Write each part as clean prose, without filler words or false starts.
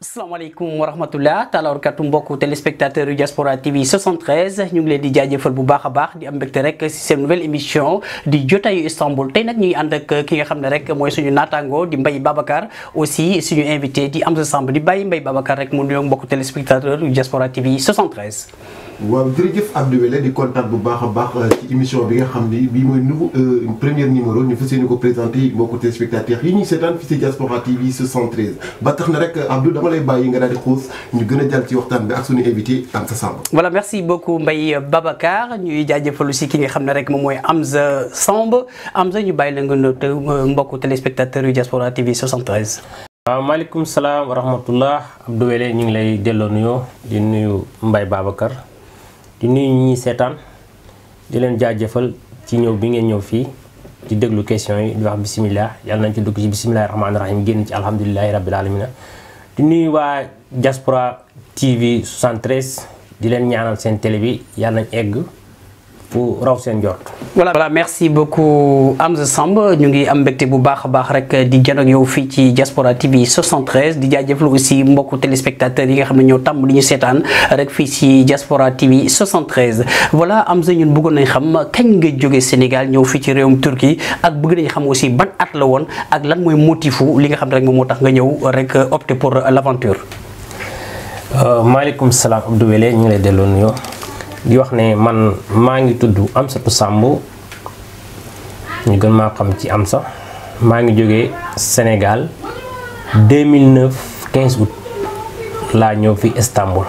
asalaamaaleykum wa rahmatullah taala barkatu mbokku téléspectateur yu Diaspora TV 73 ñu ngi leen di jaajëfal bu baax a baax di am mbégte rek si seen nouvelle émission di jotaayu Istanbul tey nag ñuy ànd ak ki nga xam ne rek mooy suñu naataango di Mbaye Babacar aussi suñu invité di Amza Samb di bàyyi Mbaye Babacar rek mu nuyoog mbokku téléspectateur yu Diaspora TV 73. waaw jërëjëf Abdou Wele di kontaan bu baax a baax ci émission bi nga xam ni bii mooy nouveau premier numéro ñu fas yéene ko présenté mbokku téléspectateurs yi ñuy seetaan fii ci Diaspora TV 73 ba tax na rek Abdou dama lay bàyyi nga daal di xuus ñu gën a jàll ci waxtaan bi ak suñu invité Amza Samb. voilà merci beaucoup Mbaye Babacar ñuy jaajëfal aussi ki nga xam ne rek moom mooy Amza Samb Amza ñu bàyyi la nga nuyu mbokku téléspectateurs yu Diaspora TV 73. waaw maaleykum salaam wa rahmatullah Abdou Wele ñu ngi lay delloo nuyoo di nuyu Mbaye Babacar. di nuyu ñi seetaan di leen jaajëfal ci ñëw bi ngeen ñëw fii di déglu question yi di wax bisimilah yàlla nañ ci dugg ci bisimilahi rahmaani rahim génn ci alhamdulilahi rabbil alamina di nuyu waa Diaspora TV 73 di leen ñaanal seen télé bi yàlla nañ egg fu raw seen jort. voilà merci beaucoup Amza Samb ñu ngi am mbégte bu baax a baax rek di jano ak yow fii ci Diaspora TV 73 di jaajëfal aussi mbokku téléspectateurs yi nga xam ne ñoo tàmm di ñu seetaan rek fii ci Diaspora TV 73 voilà Amza ñun bëggoon nañ xam kañ nga jóge Sénégal ñëw fii ci réewum Turquie ak bëgg nañ xam aussi ban at la woon ak lan mooy motifu li nga xam ne rek moom moo tax nga ñëw rek opté pour l'aventure. maaleykum salaam Abdou Wele ñu ngi lay delloo nuyoo di wax ne man maa ngi tudd Amsatou Samb ñu gën maa xam ci Amsa maa ngi jógee Sénégal 2009 15 août laa ñëw fi Istanbul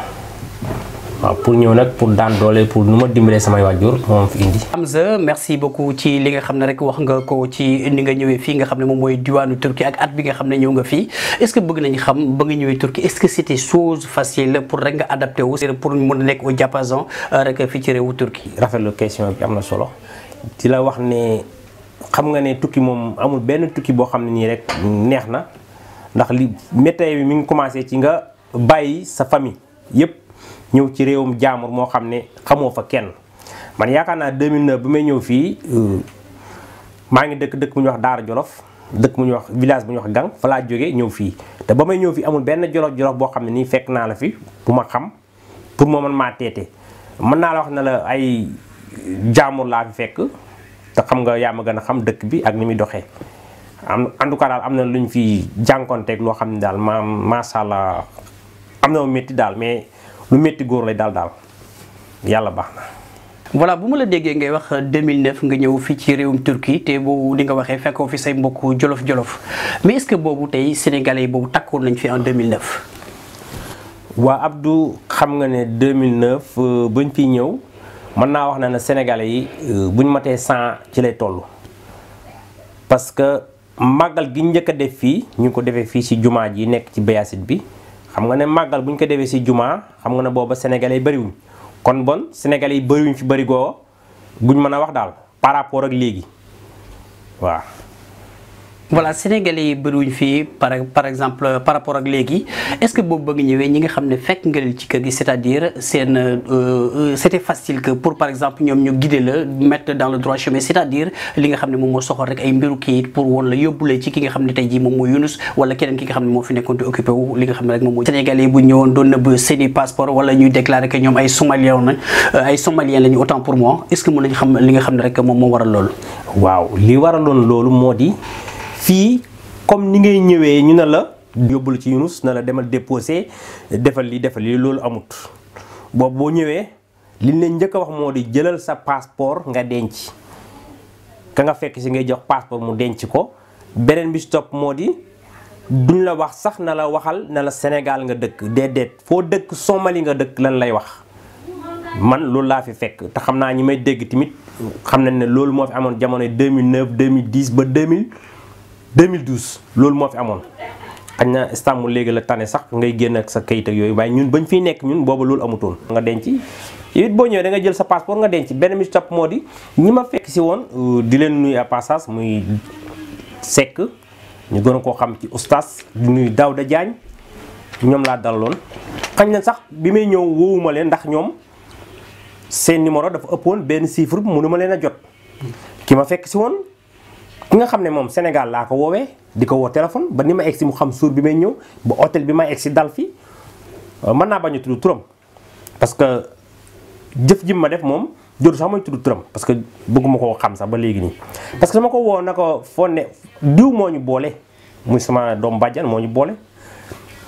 waaw pour ñëw nag pour daan doole pour nu ma dimbalee samay waajur moom fi indi. Amza merci beaucoup ci li nga xam ne rek wax nga ko ci ni nga ñëwee fii nga xam ne moom mooy diwaanu Turquie ak at bi nga xam ne ñëw nga fii est-ce que bëgg nañu xam ba nga ñëwee Turquie est-ce que c'était chose facile pour rek nga adapté wu pour mën a nekk au diapason rek fii ci réewu Turquie. rafetlu question bi am na solo di la wax ne xam nga ne tukki moom amul benn tukki boo xam ne nii rek neex na ndax li météo bi mi ngi commencé ci nga bàyyi sa famille yépp ñëw ci réewum jaamur moo xam ne xamoo fa kenn man yaakaar naa 2009 bi may ñëw fii maa ngi dëkk bu ñuy wax Daara Jolof dëkk bu ñuy wax village bu ñuy wax Gang fa laa jógee ñëw fii te ba may ñëw fii amul benn jolof boo xam ne nii fekk naa la fi bu ma xam pour moo man maa teete mën naa la wax ne la ay jaamur laa fi fekk te xam nga yaa ma gën a xam dëkk bi ak ni muy doxee en tout cas daal am na lu ñu fi jànkonteeg loo xam ne daal macha allah am na métti daal mais lu métti góor lay daal yàlla baax na. voilà bu ma la déggee ngay wax 2009 nga ñëw fii ci réewum Turquie te boobu li nga waxee fekkoo fi say mbokk jolof mais est-ce que boobu tey sénégalais yi boobu takkoon nañ fi en 2009. waa Abdou xam nga ne 2009 bañ fiy ñëw mën naa wax na ne sénégalais yi buñ matee 100 ci lay toll parce que màggal gi njëkk a def fii ñu ngi ko defee fii ci jumaa ji nekk ci Béyasit bi. xam nga ne màggal bu ñu ko defee ci jumaa xam nga ne booba sénégalais yi bëriwuñ kon bon sénégalais yi bëriwuñ fi bëri goo guñ mën a wax daal par rapport ak léegi waaw. voilà sénégalais yi bëriwuñ fii par exemple par rapport ak léegi est-ce que boobu ba nga ñëwee ñi nga xam ne fekk nga leen ci kër gi c'est-à-dire c'était facile que pour par exemple ñoom ñu guider la mettre dans le droit chemin c'est-à-dire li nga xam ne moom moo soxal rek ay mbiru kayit pour woon la yóbbulee ci ki nga xam ne tey jii moom mooy Younous wala keneen ki nga xam ne moo fi nekkoon di occupé wu li nga xam ne rek moom mooy sénégalais yi bu ñëwoon doon nëbb seeni passeport wala ñuy déclarer que ñoom ay somaliens lañu autant pour moi est-ce que mën nañu xam li nga xam ne rek moom moo waral loolu. waaw li waraloon loolu moo di. fii comme ni ngay ñëwee ñu ne la yóbbul ci Younous na la demal déposer defal li loolu amut boobu boo ñëwee liñ leen njëkk a wax moo di jëlal sa passeport nga denc ka nga fekk si ngay jox passeport mu denc ko beneen bi si topp moo di duñ la wax sax na la waxal na la Sénégal nga dëkk déedéet foo dëkk Somalie nga dëkk lan lay wax man loolu laa fi fekk te xam naa ñi may dégg tamit xam nañ ne loolu moo fi amoon jamono 2009 2010 ba 2012 loolu moo fi amoon xañ na Istanbul léegi la tane sax ngay génn ak sa kayit ak yooyu waaye ñun bañ fiy nekk ñun booba loolu amutoon. nga denc yow it boo ñëwee da nga jël sa passeport nga denc benn mi topp moo di ñi ma fekk si woon di leen nuyu à passage muy Seck ñu gën a koo xam ci oustaz di nuyu Daouda Diagne ñoom laa dalaloon xañ na sax bi may ñëw woowuma leen ndax ñoom seen numéro dafa ëppoon benn chiffre mënu ma leen a jot ki ma fekk si woon. ki nga xam ne moom Sénégal laa ko woowee di ko woo téléphone ba ni ma egsi mu xam suur bi may ñëw ba hôtel bi may egsi dal fi mën naa bañ a tudd turam parce que jëf ji ma def moom jotu sax may tudd turam parce que bëgguma koo xam sax ba léegi nii. parce que dama ko woo na ko foo ne diw moo ñu boole muy sama doom bàjjan moo ñu boole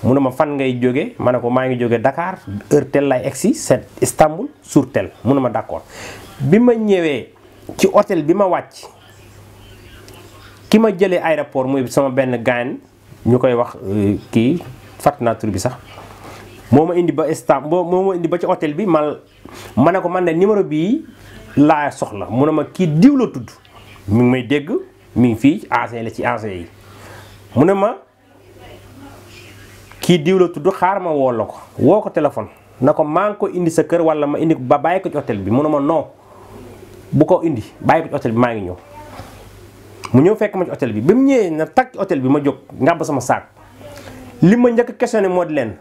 mu ne ma fan ngay jóge ma ne ko maa ngi jóge Dakar heure tel lay egsi c'est Istanbul sur tel mu ne ma d'accord bi ma ñëwee ci hôtel bi ma wàcc. ki ma jëlee aéroport muy sama benn gaañ ñu koy wax kii fàtt naa tur bi sax moo ma indi ba Istanbul moo ma indi ba ci hôtel bi ma ne ko man de numéro bii laa soxla mu ne ma kii diw la tudd mi ngi may dégg mi ngi fii ancien la ci ancien yi mu ne ma kii diw la tudd xaar ma woo la ko woo ko téléphone na ko maa ngi ko indi sa kër wala ma indi ba bàyyi ko ci hôtel bi mu ne ma non bu ko indi bàyyi ko ci hôtel bi maa ngi ñëw. mu ñëw fekk ma ci hôtel bi ba mu ñëwee na tag ci hôtel bi ma jóg ngàbb sama saak li ma njëkk questionné moo di leen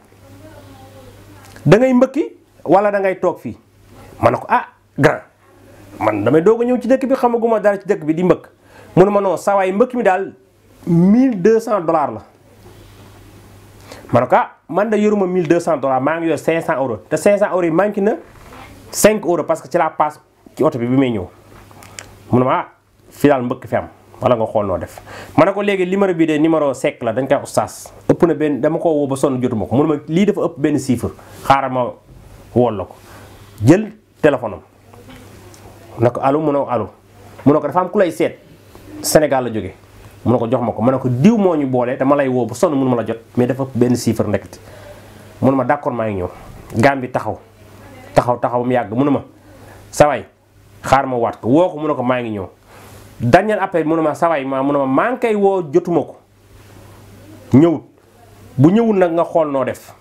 da ngay mbëkki wala da ngay toog fii ma ne ko ah grand man damay doog a ñëw ci dëkk bi xamaguma dara ci dëkk bi di mbëkk mu ne ma non saa waay mbëkk mi daal $1200 la ma ne ko ah man da yoruma $1200 maa ngi yor €500 te €500 yi manqué na €5 parce que ci la passe ci oto bi may ñëw mu ne ma ah fii daal mbëkk fi am wala nga xool noo def ma ne ko léegi numéro bii de numéro sec la dañ koy oustaz ëpp na benn dama ko woo ba sonn jotuma ko mu ne ma lii dafa ëpp benn chiffre xaaral ma wool la ko jël téléphone am ne ko allo mu ne ko allo mu ne ko dafa am ku lay seet Sénégal la jóge mu ne ko jox ma ko ma ne ko diw moo ñu boole dama lay woo ba sonn mënu ma la jot mais dafa ëpp benn chiffre ndekete mu ne ma d'accord maa ngi ñëw gaam bi taxaw mu yàgg mu ne ma saway xaar ma waat ko woo ko mu ne ko maa ngi ñëw dernier appel mu ne ma saway mu ne ma maa ngi koy woo jotuma ko ñëwut bu ñëwul nag nga xool noo def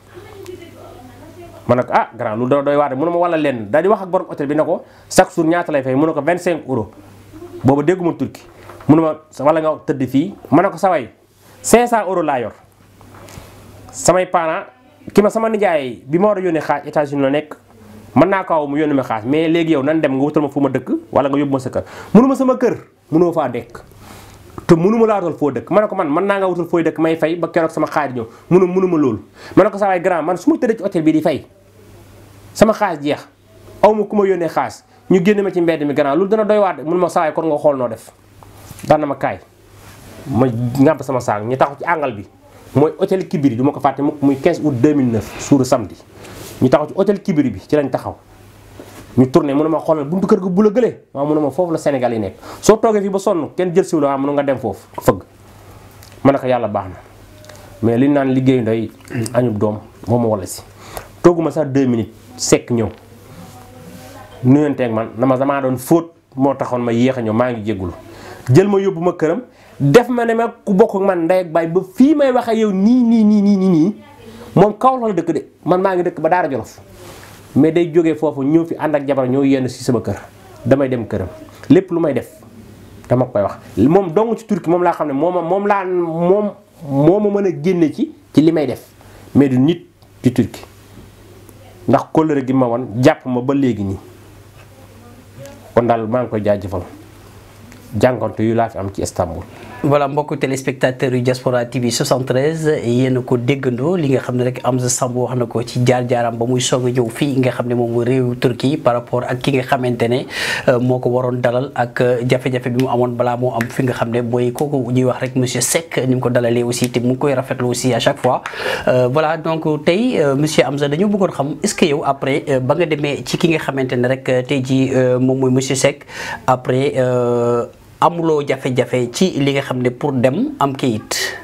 ma ne ko ah grand lu doy waate mu ne ma wala lenn daal di wax ak borom hôtel bi ne ko chaque jour ñaata lay fay mu ne ko €25 boobu dégguma turki mu ne ma wala nga tëdd fii ma ne ko saway €500 laa yor samay parents ki ma sama nijaay bi ma war a yónnee xaaj États-Unis la nekk mën naa ko mu yónni ma xaas mais léegi yow nan dem nga wutal ma fu ma dëkk wala nga yóbbu ma sa kër mënuma sama kër mënuma faa dekk te mënuma laa wutal foo dëkk ma ne ko man mën naa nga wutal fooy dëkk may fay ba keroog sama xaalis ñëw mënuma loolu ma ne ko saa waay grand man su ma tëddee ci hôtel bi di fay sama xaalis jeex aw ma ku ma yónnee xaas ñu génne ma ci mbedd mi grand loolu dana doy waat de mun ma saa waay kon nga xool noo def daan na ma kaay ma ngàmp sama saak ñu taxaw ci àngal bi mooy hôtel Kibiri du ma ko fàtte mukk muy 15 août 2009 suuru samedi ñu taxaw ci hôtel Kibiri bi ci lañ taxaw ñu tourné mu ne ma xoolal buntu kër ga bu la gëlee waaw mu ne ma foofu la Sénégal yi nekk soo toogee fii ba sonn kenn jël siw la waaw mun nga dem foofu fëgg ma ne ko yàlla baax na mais li naan liggéeyu nday añub doom moo ma wala si tooguma sax 2 minutes sekk ñëw nuyanteeg man damaa doon fóot moo taxoon ma yéex a ñëw maa ngi jéggulu jël ma yóbbu ma këram def ma ne ma ku bokk ak man ndey ak baay ba fii may wax ak yow nii moom kaw la dëkk de man maa ngi dëkk ba Daara Jolof mais day jógee foofu ñëw fi ànd ak jabar ñëw yenn si sama kër damay dem këram lépp lu may def dama koy wax moom dong ci Turquie moom laa xam ne moo ma mën a génne ci li may def mais du nit ci Turquie ndax kóllëre gi ma wan jàpp ma ba léegi nii kon daal maa ngi koy jaajëfal jànkonte yu laa fi am ci Istanbul. voilà mbokku téléspectateurs yu Diaspora TV 73 yéen a ko déggandoo li nga xam ne rek Amza Samb wax na ko ci jaar-jaaram ba muy soog a ñëw fii nga xam ne moom mooy réewu Turquie par rapport ak ki nga xamante ne moo ko waroon dalal ak jafe-jafe bi mu amoon balaa moo am fi nga xam ne mooy kooku ñuy wax rek monsieur Seck ni mu ko dalalee aussi te mu ngi koy rafetlu aussi à chaque fois. voilà donc tey monsieur Amza dañoo bëggoon xam est-ce que yow après ba nga demee ci ki nga xamante ne rek tey jii moom mooy monsieur Seck après. amuloo jafe-jafe ci li nga xam ne pour dem am kayit.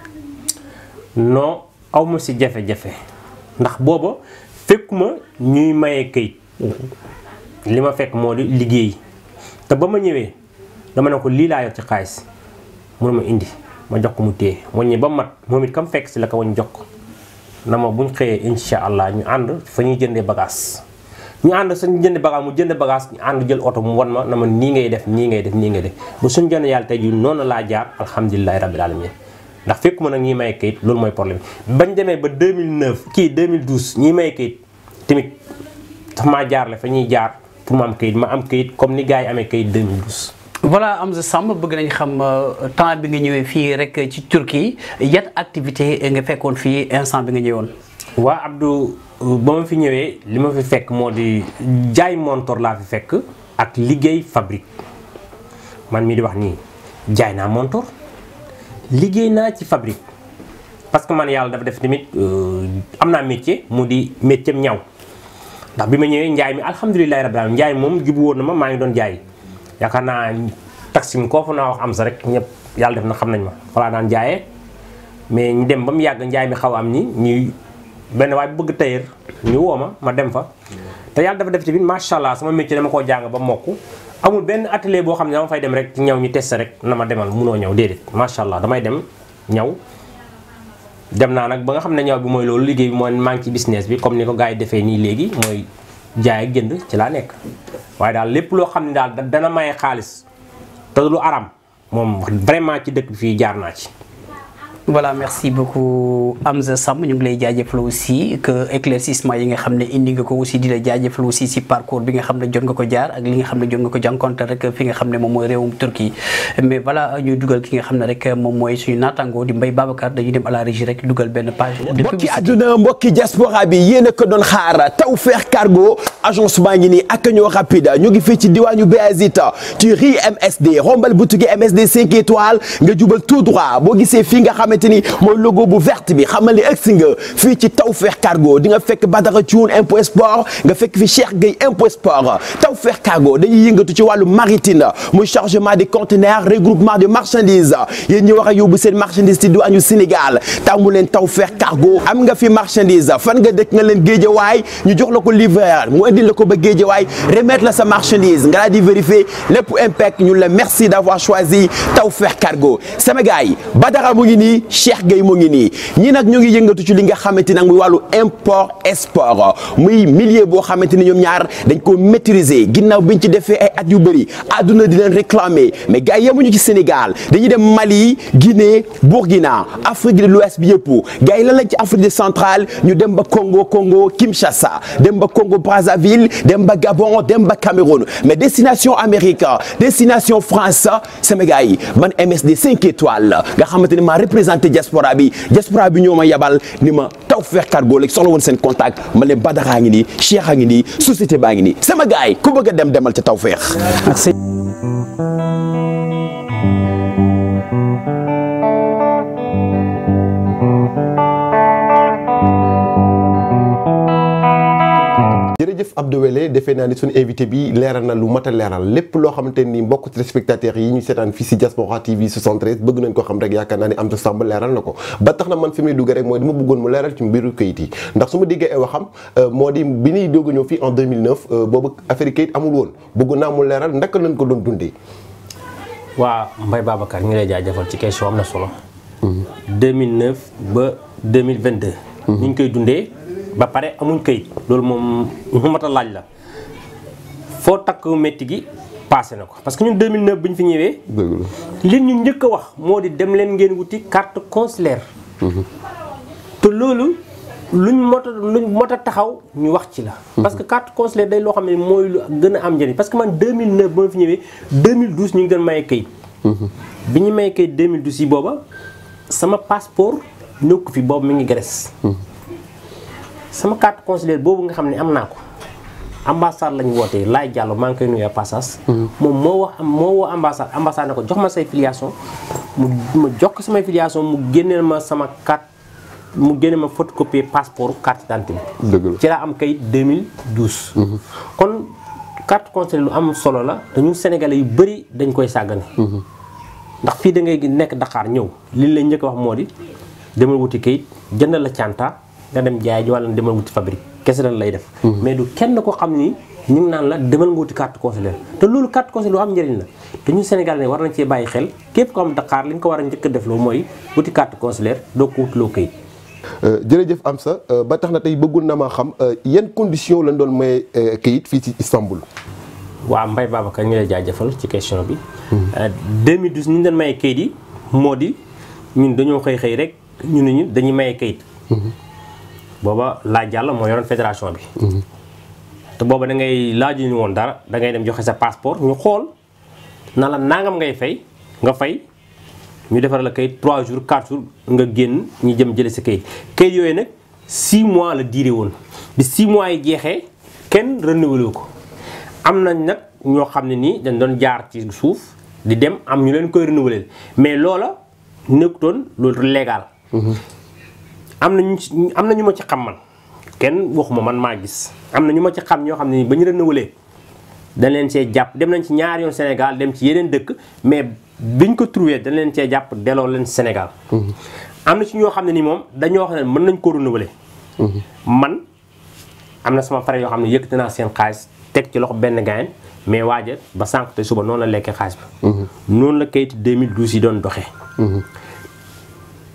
non awma si jafe-jafe ndax booba fekkuma ñuy maye kayit li ma fekk moo di liggéey te ba ma ñëwee dama ne ko lii laa yor ci xaalis mun ma indi ma jox ko mu téye waññi ba mat moom it kam fekk si la ko wañ jox ko na ma buñ xëyee insha allah ñu ànd fa ñuy jëndee bagage ñu ànd suñu jënd bagage mu jënd bagage ñu ànd jël oto mu wan ma na ma nii ngay def ba suñu jënd yàlla tey jii noonu laa jaar alhamdulilahi rabbil alamin ndax fekkuma nag ñiy maye kayit loolu mooy problème bañ demee ba 2012 ñiy maye kayit tamit dafa maa jaarle fa ñuy jaar pour ma am kayit comme ni gars yi amee kayit 2012. voilà Amza Samb bëgg nañ xam temps bi nga ñëwee fii rek ci Turquie yan activité nga fekkoon fii instant bi nga ñëwoon. waa Abdou ba ma fi ñëwee li ma fi fekk moo di jaay montor laa fi fekk ak liggéey fabrique man mii di wax nii jaay naa montor liggéey naa ci fabrique parce que man yàlla dafa def tamit am naa métier mu di métier ñaw ndax bi ma ñëwee njaay mi alhamdulilahi rabbil alamin njaay moom jubu woon na ma maa ngi doon jaay yaakaar naa taxim koo fa naa wax am sa rek ñëpp yàlla def na xam nañ ma falaa daan jaayee mais ñu dem ba mu yàgg njaay mi xaw am ni ñuy benn waaye bu bëgg tailleur ñu woo ma dem fa te yàlla dafa def tamit macha allah sama métier dama koo jàng ba mokk amul benn atelier boo xam ne dama fay dem rek ci ñaw ñu testé rek na ma demal munoo ñaw déedéet macha allah damay dem ñaw dem naa nag ba nga xam ne ñaw bi mooy loolu liggéey bi mooy maa ngi ci business bi comme ni ko gars yi defee nii léegi mooy jaay ak jënd ci laa nekk waaye daal lépp loo xam ne daal dana maye xaalis te lu aram moom vraiment ci dëkk bi fii jaar naa ci. voilà merci beaucoup Amza Samb ñu ngi lay jaajëfal aussi que éclaircissement yi nga xam ne indi nga ko aussi di la jaajëfal aussi si parcours bi nga xam ne jot nga ko jaar ak li nga xam ne jot nga ko jànkonte rek fi nga xam ne moom mooy réewum Turquie mais voilà ñuy dugal ki nga xam ne rek moom mooy suñu naataango di Mbaye Babacar dañuy dem à la régie rek dugal benn page de publicité. mbokki àdduna mbokki diaspora bi yéen a ko doon xaar Tawfekh Cargo agence baa ngi nii ak ñoo rapide ñu ngi fii ci diwaanu Béazita ci rue MSD rombal boutique MSD 5 étoiles nga jubal tout droit boo gisee fii nga xamante ni mooy logo bu verte bi xamal ni egsi nga fii ci Tawfekh Cargo di nga fekk Badara Thioune impôt sport nga fekk fi Cheikh Gueye impôt sport Tawfekh Cargo dañuy yëngatu ci wàllu maritime muy chargement des conteneurs regroupement de marchandises yéen ñi war a yóbbu seen marchandise ci diwaanu Sénégal tàmmu leen Tawfekh Cargo am nga fi marchandise fan nga dëkk nga leen Géejawaay ñu jox la ko livreur mu indil la ko ba Géejawaay remettre la sa marchandise nga daal di vérifier lépp impec ñu la merci d'avoir choisi Tawfekh Cargo sama gars yi Badara mu ngi nii Cheikh Gueye mu ngi nii ñii nag ñu ngi yëngatu ci li nga xamante nag muy wàllu import export muy milieu boo xamante ni ñoom ñaar dañ ko maîtriser ginnaaw biñ ci defee ay at yu bëri àdduna di leen réclamer mais gars yi yemuñu ci Sénégal dañuy dem Mali Guinée Burkina Afrique de l'Ouest bi yëpp gars yi lan lañ ci Afrique centrale ñu dem ba Congo Kinshasa dem ba Congo Brazzaville dem ba Gabon dem ba Cameroun mais destination Amérique destination France sama gars yi man MSD 5 étoiles nga xamante ni maa représenté diaspora bi ñoo ma yabal ni ma Tawfekh Cargo léegi soxla woon seen contact ma leen Badara ngi nii Cheikh a ngi nii société baa ngi nii sama gars yi ku bëgg a dem demal ca Tawfekh. merci. jërëjëf Abdou Wele defee naa ni suñu invité bi leeral na lu mat a leeral lépp loo xamante ni mbokk téléspectateurs yi ñu seetaan fii si Diaspora TV 73 bëgg nañ ko xam rek yaakaar naa ni Amza Samb leeral na ko ba tax na man fi muy dugg rek mooy dama bëggoon mu leeral ci mbiru kayit yi ndax su ma déggee ay waxam moo di bi ñuy doog a ñëw fii en 2009 boobu affaire kayit amul woon bëgg naa mu leeral ndaka lañ ko doon dundee. waa Mbaye Babacar ñu ngi lay jaajëfal ci question am na solo. 2009 ba 2022. ñu ngi koy dundee. ba pare amuñ kayit loolu moom mu mat a laaj la foo takk métti gi passé na ko parce que ñun 2009 bi ñu fi ñëwee. li ñu njëkk a wax moo di dem leen ngeen wuti carte consulaire. te loolu luñ mot a taxaw ñu wax ci la. parce que carte consulaire day loo xam ne mooy lu gën a am njëriñ parce que man 2009 ba ma fi ñëwee 2012 ñu ngi doon maye kayit. bi ñu maye kayit 2012 yi booba sama passeport nekku fi boobu mi ngi Grèce. sama carte consulaire boobu nga xam ne am naa ko ambassade lañ wootee Laye Diallo maa ngi koy nuyu passage moom moo woo ambassade na ko jox ma say filiation ma jox ko samay filiation mu génneel ma sama carte mu génne ma photocopie passeport carte d'identité bi ci laa am kayit 2012 kon carte consulaire lu am solo la te ñun sénégalais yu bëri dañ koy sàggane ndax fii da ngay nekk Dakar ñëw li lay njëkk a wax moo di demal wuti kayit jëndal la canta nga dem jaay ji wala demal wuti fabrique kese lan lay def. mais du kenn ko xam ni ñu ngi naan la demal nga wuti carte consulaire te loolu carte consulaire lu am njëriñ la te ñu Sénégal ne war nañ cee bàyyi xel képp ko am Dakar li nga ko war a njëkk a def loolu mooy wuti carte consulaire doo ko wutloo kayit. jërëjëf Amza ba tax na tey bëggul na ma xam yan condition lañ doon may kayit fii ci Istanbul. waaw Mbaye Babacar ñu lay jaajëfal ci question bi. 2012 ñu doon maye kayit yi moo di ñun dañoo xëy rek ñu ne ñu dañuy maye kayit. booba Laye Diallo moo yoroon fédération bi. te booba da ngay laaju ñu woon dara da ngay dem joxe sa passeport ñu xool na la nangam ngay fay nga fay ñu defar la kayit 3 jours 4 jours nga génn ñu jëm jële sa kayit yooyu nag 6 mois la diire woon bi 6 mois yi jeexee kenn renouvelé ko am nañ nag ñoo xam ne nii dañ doon jaar ci suuf di dem am ñu leen koy renouvelé mais loola nekkutoon loolu légal. am na ñu ma ci xam man kenn waxuma man maa gis am na ñu ma ci xam ñoo xam ne nii ba ñu renouvelé dañ leen see jàpp dem nañ ci ñaari yoon Sénégal dem ci yeneen dëkk mais biñ ko trouvé dañ leen see jàpp delloo leen Sénégal. am na ci ñoo xam ne nii moom dañoo wax ne mën nañ ko renouvelé. man am na sama frère yoo xam ne yëkkati naa seen xaalis teg ci loxo benn gaayen mais waaja ba sànq te suba noonu la lekkee xaalis ba. noonu la kayit 2012 yi doon doxee.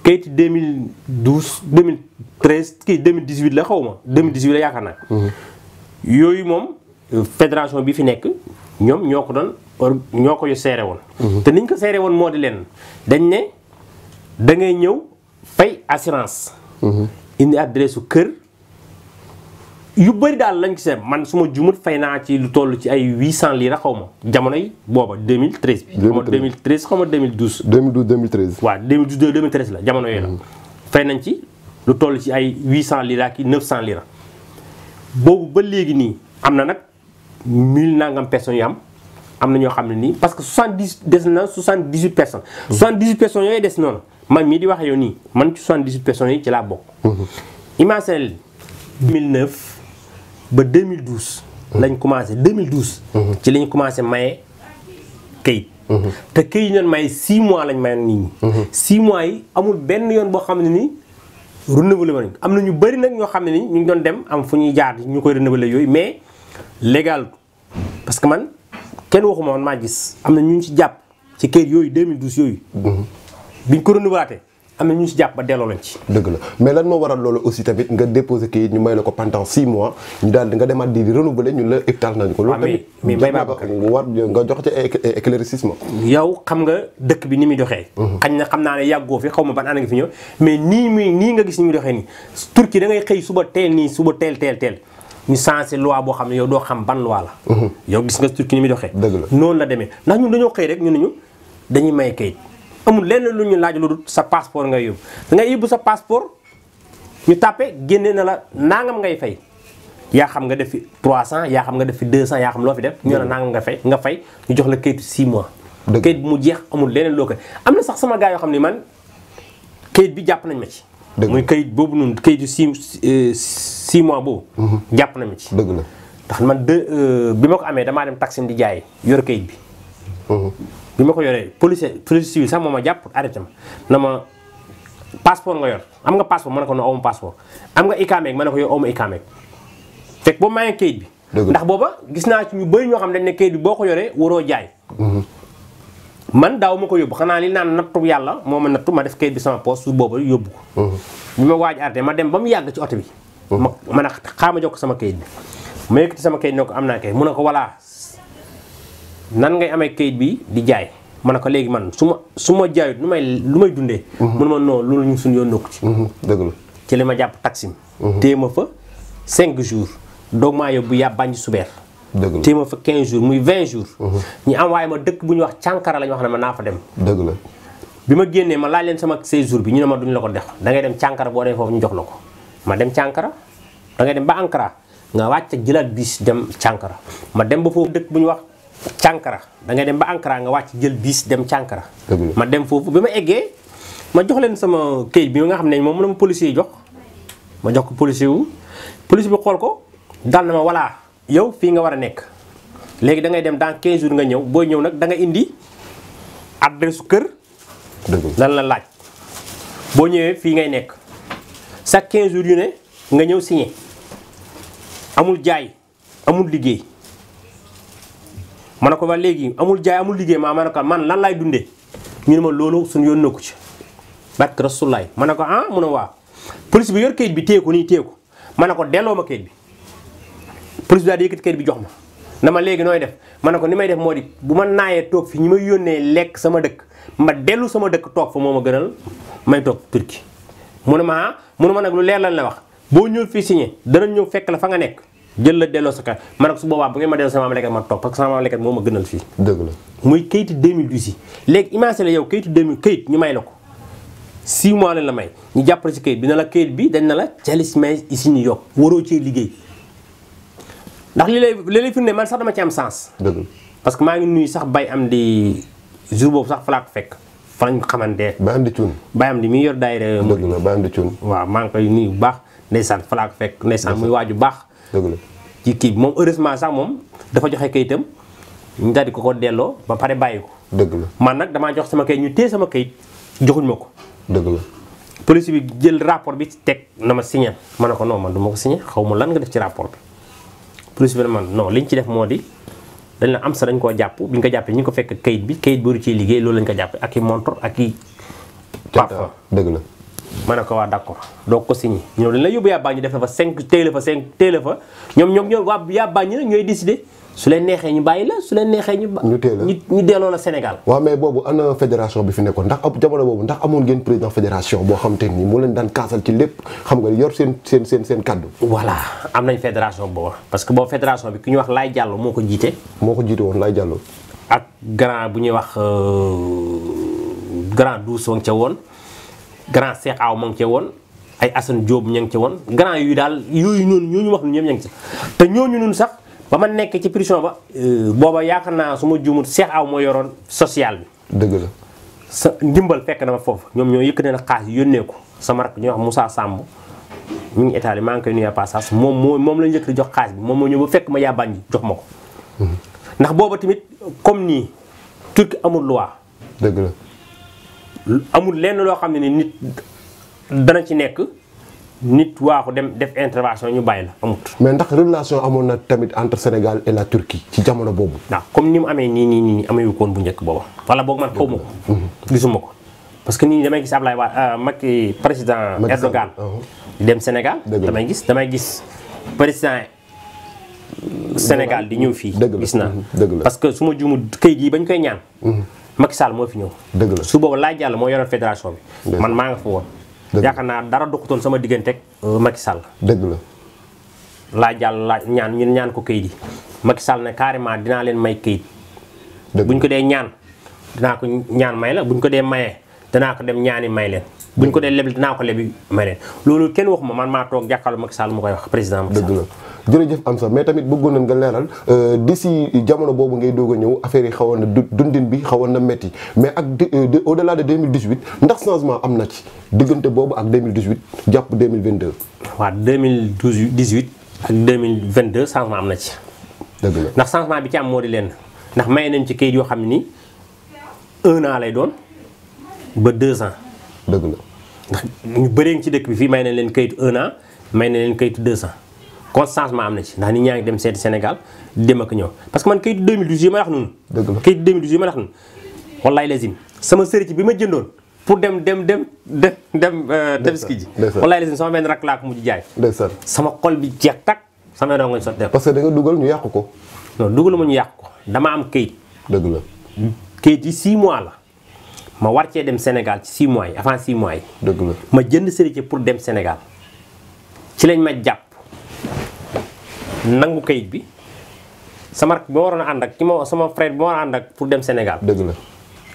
kayit 2012 2013 kii 2018 la xaw ma 2018 la yaakaar naa. yooyu moom fédération bi fi nekk ñoom ñoo ko seere woon. te niñ ko seere woon moo di leen dañ ne da ngay ñëw fay assurance. indi adresse su kër yu bëri daal lañ gisee man su ma jumut fay naa ci lu toll ci ay 800 lira xaw ma jamono yi booba 2013 bi. 2013 xaw ma 2012. 2013. waaw 2013 la jamono yooyu la. fay nañ ci lu toll ci ay 800 lira ki 900 lira boobu ba léegi nii am na nag 1000 nangam personnes yu am na ñoo xam ne nii parce que 70 des na 78 personnes. 78 personnes yooyu des noonu man mii di wax yow nii man ci 78 personnes yi ci laa bokk. imagine 2009 ba 2012. lañ commencé 2012. ci lañ commencé maye kayit. te kayit yi ñu maye 6 mois lañ mayoon nit ñi. 6 mois yi amul benn yoon boo xam ne nii renouvelé nañ ko am na ñu bëri nag ñoo xam ne ni ñu ngi doon dem am fu ñuy jaar ñu koy renouvelé yooyu mais légal parce que man kenn waxuma woon maa gis am na ñu ci jàpp ci kayit yooyu 2012 yooyu. biñ ko renouvelé am na ñu ci jàpp ba delloo lañ ci. dëgg la mais lan moo waral loolu aussi tamit nga déposé kayit ñu may la ko pendant 6 mois ñu daal di nga demaat di renouveler ñu la hectare nañu ko. loolu tamit mais bay Babacar war nga jox ci éclaircissement. yow xam nga dëkk bi ni muy doxee. xañ na xam naa ne yàggoo fi xaw ma ban année nga fi ñëw mais nii nga gis ni muy doxee nii Turquie da ngay xëy suba teel ñu changé loi boo xam ne yow doo xam ban loi la. yow gis nga Turquie ni muy doxee. dëgg la noonu la demee ndax ñun dañoo xëy rek ñu ne ñu dañuy may kayit amul lenn lu ñu laaj lu dul sa passeport ngay yóbbu da ngay yóbbu sa passeport ñu tàppe génne na la nangam ngay fay yaa xam nga def fi 300 yaa xam nga def fi 200 yaa xam loo fi def ñu ne nangam nga fay ñu jox la kayitu 6 mois. kayit bu mu jeex amul leneen loo koy am na sax sama gars yoo xam ne man kayit bi jàpp nañ ma ci. muy kayit boobu noonu kayitu 6 mois boobu. jàpp nañ ma ci. dëgg la ndax man bi ma ko amee damaa dem taxi di jaay yor kayit bi. bi ma ko yoree police civil sax moom ma jàpp arrêté ma na ma passeport nga yor am nga passeport ma ne ko no awma passeport am nga ikameeg ma ne ko yow awma ikameeg fekk boobu maa ngi kayit bi ndax booba gis naa ci ñu bëri ñoo xam dañ ne kayit bi boo ko yoree waroo jaay man daaw ma ko yóbbu xanaa li naan nattu yàlla moo ma nattu ma def kayit bi sama poche su booba yóbbu ko bi ma waaj arrêté ma dem ba mu yàgg ci oto bi ma ne xaama jox ko sama kayit bi ma yëkkati sama kayit ne ko am naa kayit mu ne ko voilà nan ngay amee kayit bi di jaay ma ne ko léegi man su ma jaayut lu may dundee. mun ma non loolu ñu suñu yoon nokku ci. dëgg la ci li ma jàpp taxi téye ma fa 5 jours doog maa yóbbu yàb bànji subeer. dëgg la téye ma fa 15 jours muy 20 jours. ñu envoyé ma dëkk bu ñuy wax cànkara la ñu wax ne ma naa fa dem. dëgg la bi ma génnee ma laaj leen sama séjour bi ñu ne ma duñ la ko def da ngay dem cànkara boo demee foofu ñu jox la ko ma dem cànkara da ngay dem ba Ankara nga wàcc ak jëlaat bis dem cànkara ma dem ba foofu dëkk bu ñu wax cànkara da ngay dem ba Ankara nga wàcc jël bis dem cànkara ma dem foofu bi ma eggee ma jox leen sama kayit bi nga xam ne moom la ma policier yi jox ma jox ko policier bi xool ko dal na ma voilà yow fii nga war a nekk léegi da ngay dem dans 15 jours nga ñëw booy ñëw nag da nga indi adresse su kër lan la laaj boo ñëwee fii ngay nekk chaque 15 jours yu ne nga ñëw signé amul jaay amul liggéey ma ne ko ba léegi amul jaay amul liggéey ma ne ko man lan laay dundee ñu ne ma loolu suñu yoon nekku ci barke Rasulaay ma ne ko ah mu ne waaw police bi yor kayit bi téye ko nii téye ko ma ne ko delloo ma kayit bi police bi daal di yëkkati kayit bi jox ma na ma léegi nooy def ma ne ko ni may def moo di bu ma naayee toog fi ñi may yónnee lekk sama dëkk ma dellu sama dëkk toog fa moo ma gënal may toog Turquie mu ne ma nag lu leer lan la wax boo ñëw fii signé dana ñëw fekk la fa nga nekk jël la delloo sa kayit ma ne ko su boobaa bu ngeen ma delloo sama maam lekkat ma toog parce que sama maam lekkat moo ma gënal fii. dëgg la muy kayitu 2012 yi léegi imagine la yow kayitu 2000 kayit ñu may la ko 6 mois lañ la may ñu jàppale si kayit bi na la kayit bi dañ na la jalis may ici New York waroo cee liggéey ndax li lay firnde man sax dama ci am sens. dëgg la parce que maa ngi nuyu sax bay am di jour boobu sax fa laa ko fekk fa lañ xamante. ba andi cuun. bay am di mi yor daayira. dëgg la ba andi cuun. waaw maa ngi koy nuyu bu baax ndeysaan fa laa ko fekk ndeysaan muy waaju baax. dëgg la ci kii bi moom heureusement sax moom dafa joxe kayitam ñu daal di ko delloo ba pare bàyyi ko. dëgg la man nag damaa jox sama kayit ñu téye sama kayit joxuñ ma ko. dëgg la police bi jël rapport bi teg na ma signé ma ne ko non man du ma ko signé xaw ma lan nga def ci rapport bi. police bi ne man non liñ ci def moo di dañ la am sa dañ koo jàpp bi ñu ko jàppee ñu ngi ko fekk kayit bi kayit booru ciy liggéey loolu lañ ko jàppee ak i montre ak i parfum. dëgg la ma ne ko waa d'accord doo ko signé ñoom dañ la yóbbu yaa bàññi def la fa 5 téye la fa 5 téye la fa ñoom waa yaa bàññi nag ñooy décider su leen neexee ñu bàyyi la su leen neexee ñu téye la ñu delloo la Sénégal. waaw mais boobu ana fédération bi fi nekkoon ndax ab jamono boobu ndax amoon ngeen président fédération boo xam te ni moo leen daan kaasal ci lépp xam nga yor seen kaddu. voilà am nañ fédération boobu parce que boobu fédération bi ki ñuy wax Laye Diallo moo ko jiite. moo ko jiite woon Laye Diallo. ak grand bu ñuy wax grand Douce ma ngi ca woon grand Cheikh Aw ma ngi ca woon ay Assane Diop ña ngi ca woon grand yu daal yooyu noonu ñooñu wax ñoom ña ngi ca te ñooñu noonu sax ba ma nekk ci prison ba booba yaakaar naa su ma juumut Cheikh Aw moo yoroon social bi. dëgg la sa ndimbal fekk na ma foofu ñoom ñoo yëkkati na xaalis yónnee ko sama rakk ñuy wax Moussa Samb ñu ngi Italie maa ngi koy nuyu passage moom la njëkk di jox xaalis bi moom moo ñëw ba fekk ma yàbbaan ji jox ma ko. ndax booba tamit comme nii Turquie amul loi. dëgg la amul lenn loo xam ne ni nit dana ci nekk nit waa ko dem def intervention ñu bàyyi la amut. mais ndax relation amoon na tamit entre Sénégal et la Turquie ci jamono boobu. waaw comme ni mu amee nii amee wu koon bu njëkk booba wala boog man xaw ma ko. gisuma ko parce que nii damay gis Ablaye Wade Macky président Erdogan dem Sénégal. damay gis président Sénégal di ñëw fii. gis naa parce que su ma juumul këyit yi bañ koy ñaan. Macky Sall moo fi ñëw. dëgg la su boobu Laye Diallo moo yoroon fédération bi. man maa nga fa woon. yaakaar naa dara doxutoon sama diggante ak Macky Sall. dëgg la. Laye Diallo ñaan ko këyit yi Macky Sall ne carrément dinaa leen may këyit. buñ ko dee ñaan dinaa ko ñaan may la buñ ko dee mayee danaa ko dem ñaani may leen. buñ ko dee lebi dinaa ko lebi may leen loolu kenn waxuma man maa toog jàkkaarloo Macky Sall mu koy wax président Macky Sall. dëgg la jërëjëf Amsa mais tamit bëggoon nañ nga leeral d'ici jamono boobu ngay doog a ñëw affaire yi xawoon na dundin bi xawoon na metti mais ak au delà de 2018 ndax changement am na ci diggante boobu ak 2018 jàpp 2022. waaw 2018 ak 2022 changement am na ci. dëgg la ndax changement bi ci am moo di leen ndax may nañ ci kayit yoo xam ne nii 1 an lay doon ba 2 ans. dëgg la ndax ñu bëree ci dëkk bi fii may nañ leen kayitu 1 an may nañ leen kayitu 2 ans. kon changement am na ci ndax nit ñaa ngi dem seeti Sénégal dem ak ñëw parce que man kayitu 2012 yi ma wax noonu. dëgg la kayitu 2012 yi ma wax noonu wallaay lazim sama sëriñ bi ma jëndoon pour dem tabaski ji. wallaay lazim sama benn rakk laa ko mujj jaay. ndeysaan sama xol bi jeex tak sama rongoñ sottee ko. parce que da nga dugal ñu yàq ko. non dugalu ma ñu yàq ko dama am kayit. dëgg la kayit yi 6 mois la ma war cee dem Sénégal ci 6 mois yi avant 6 mois yi. dëgg la ma jënd sëriñ pour dem Sénégal ci lañ ma jàpp. nangu kayit bi sama rak bi ma waroon a ànd ak sama frère bi ma waroon a ànd ak pour dem Sénégal. dëgg la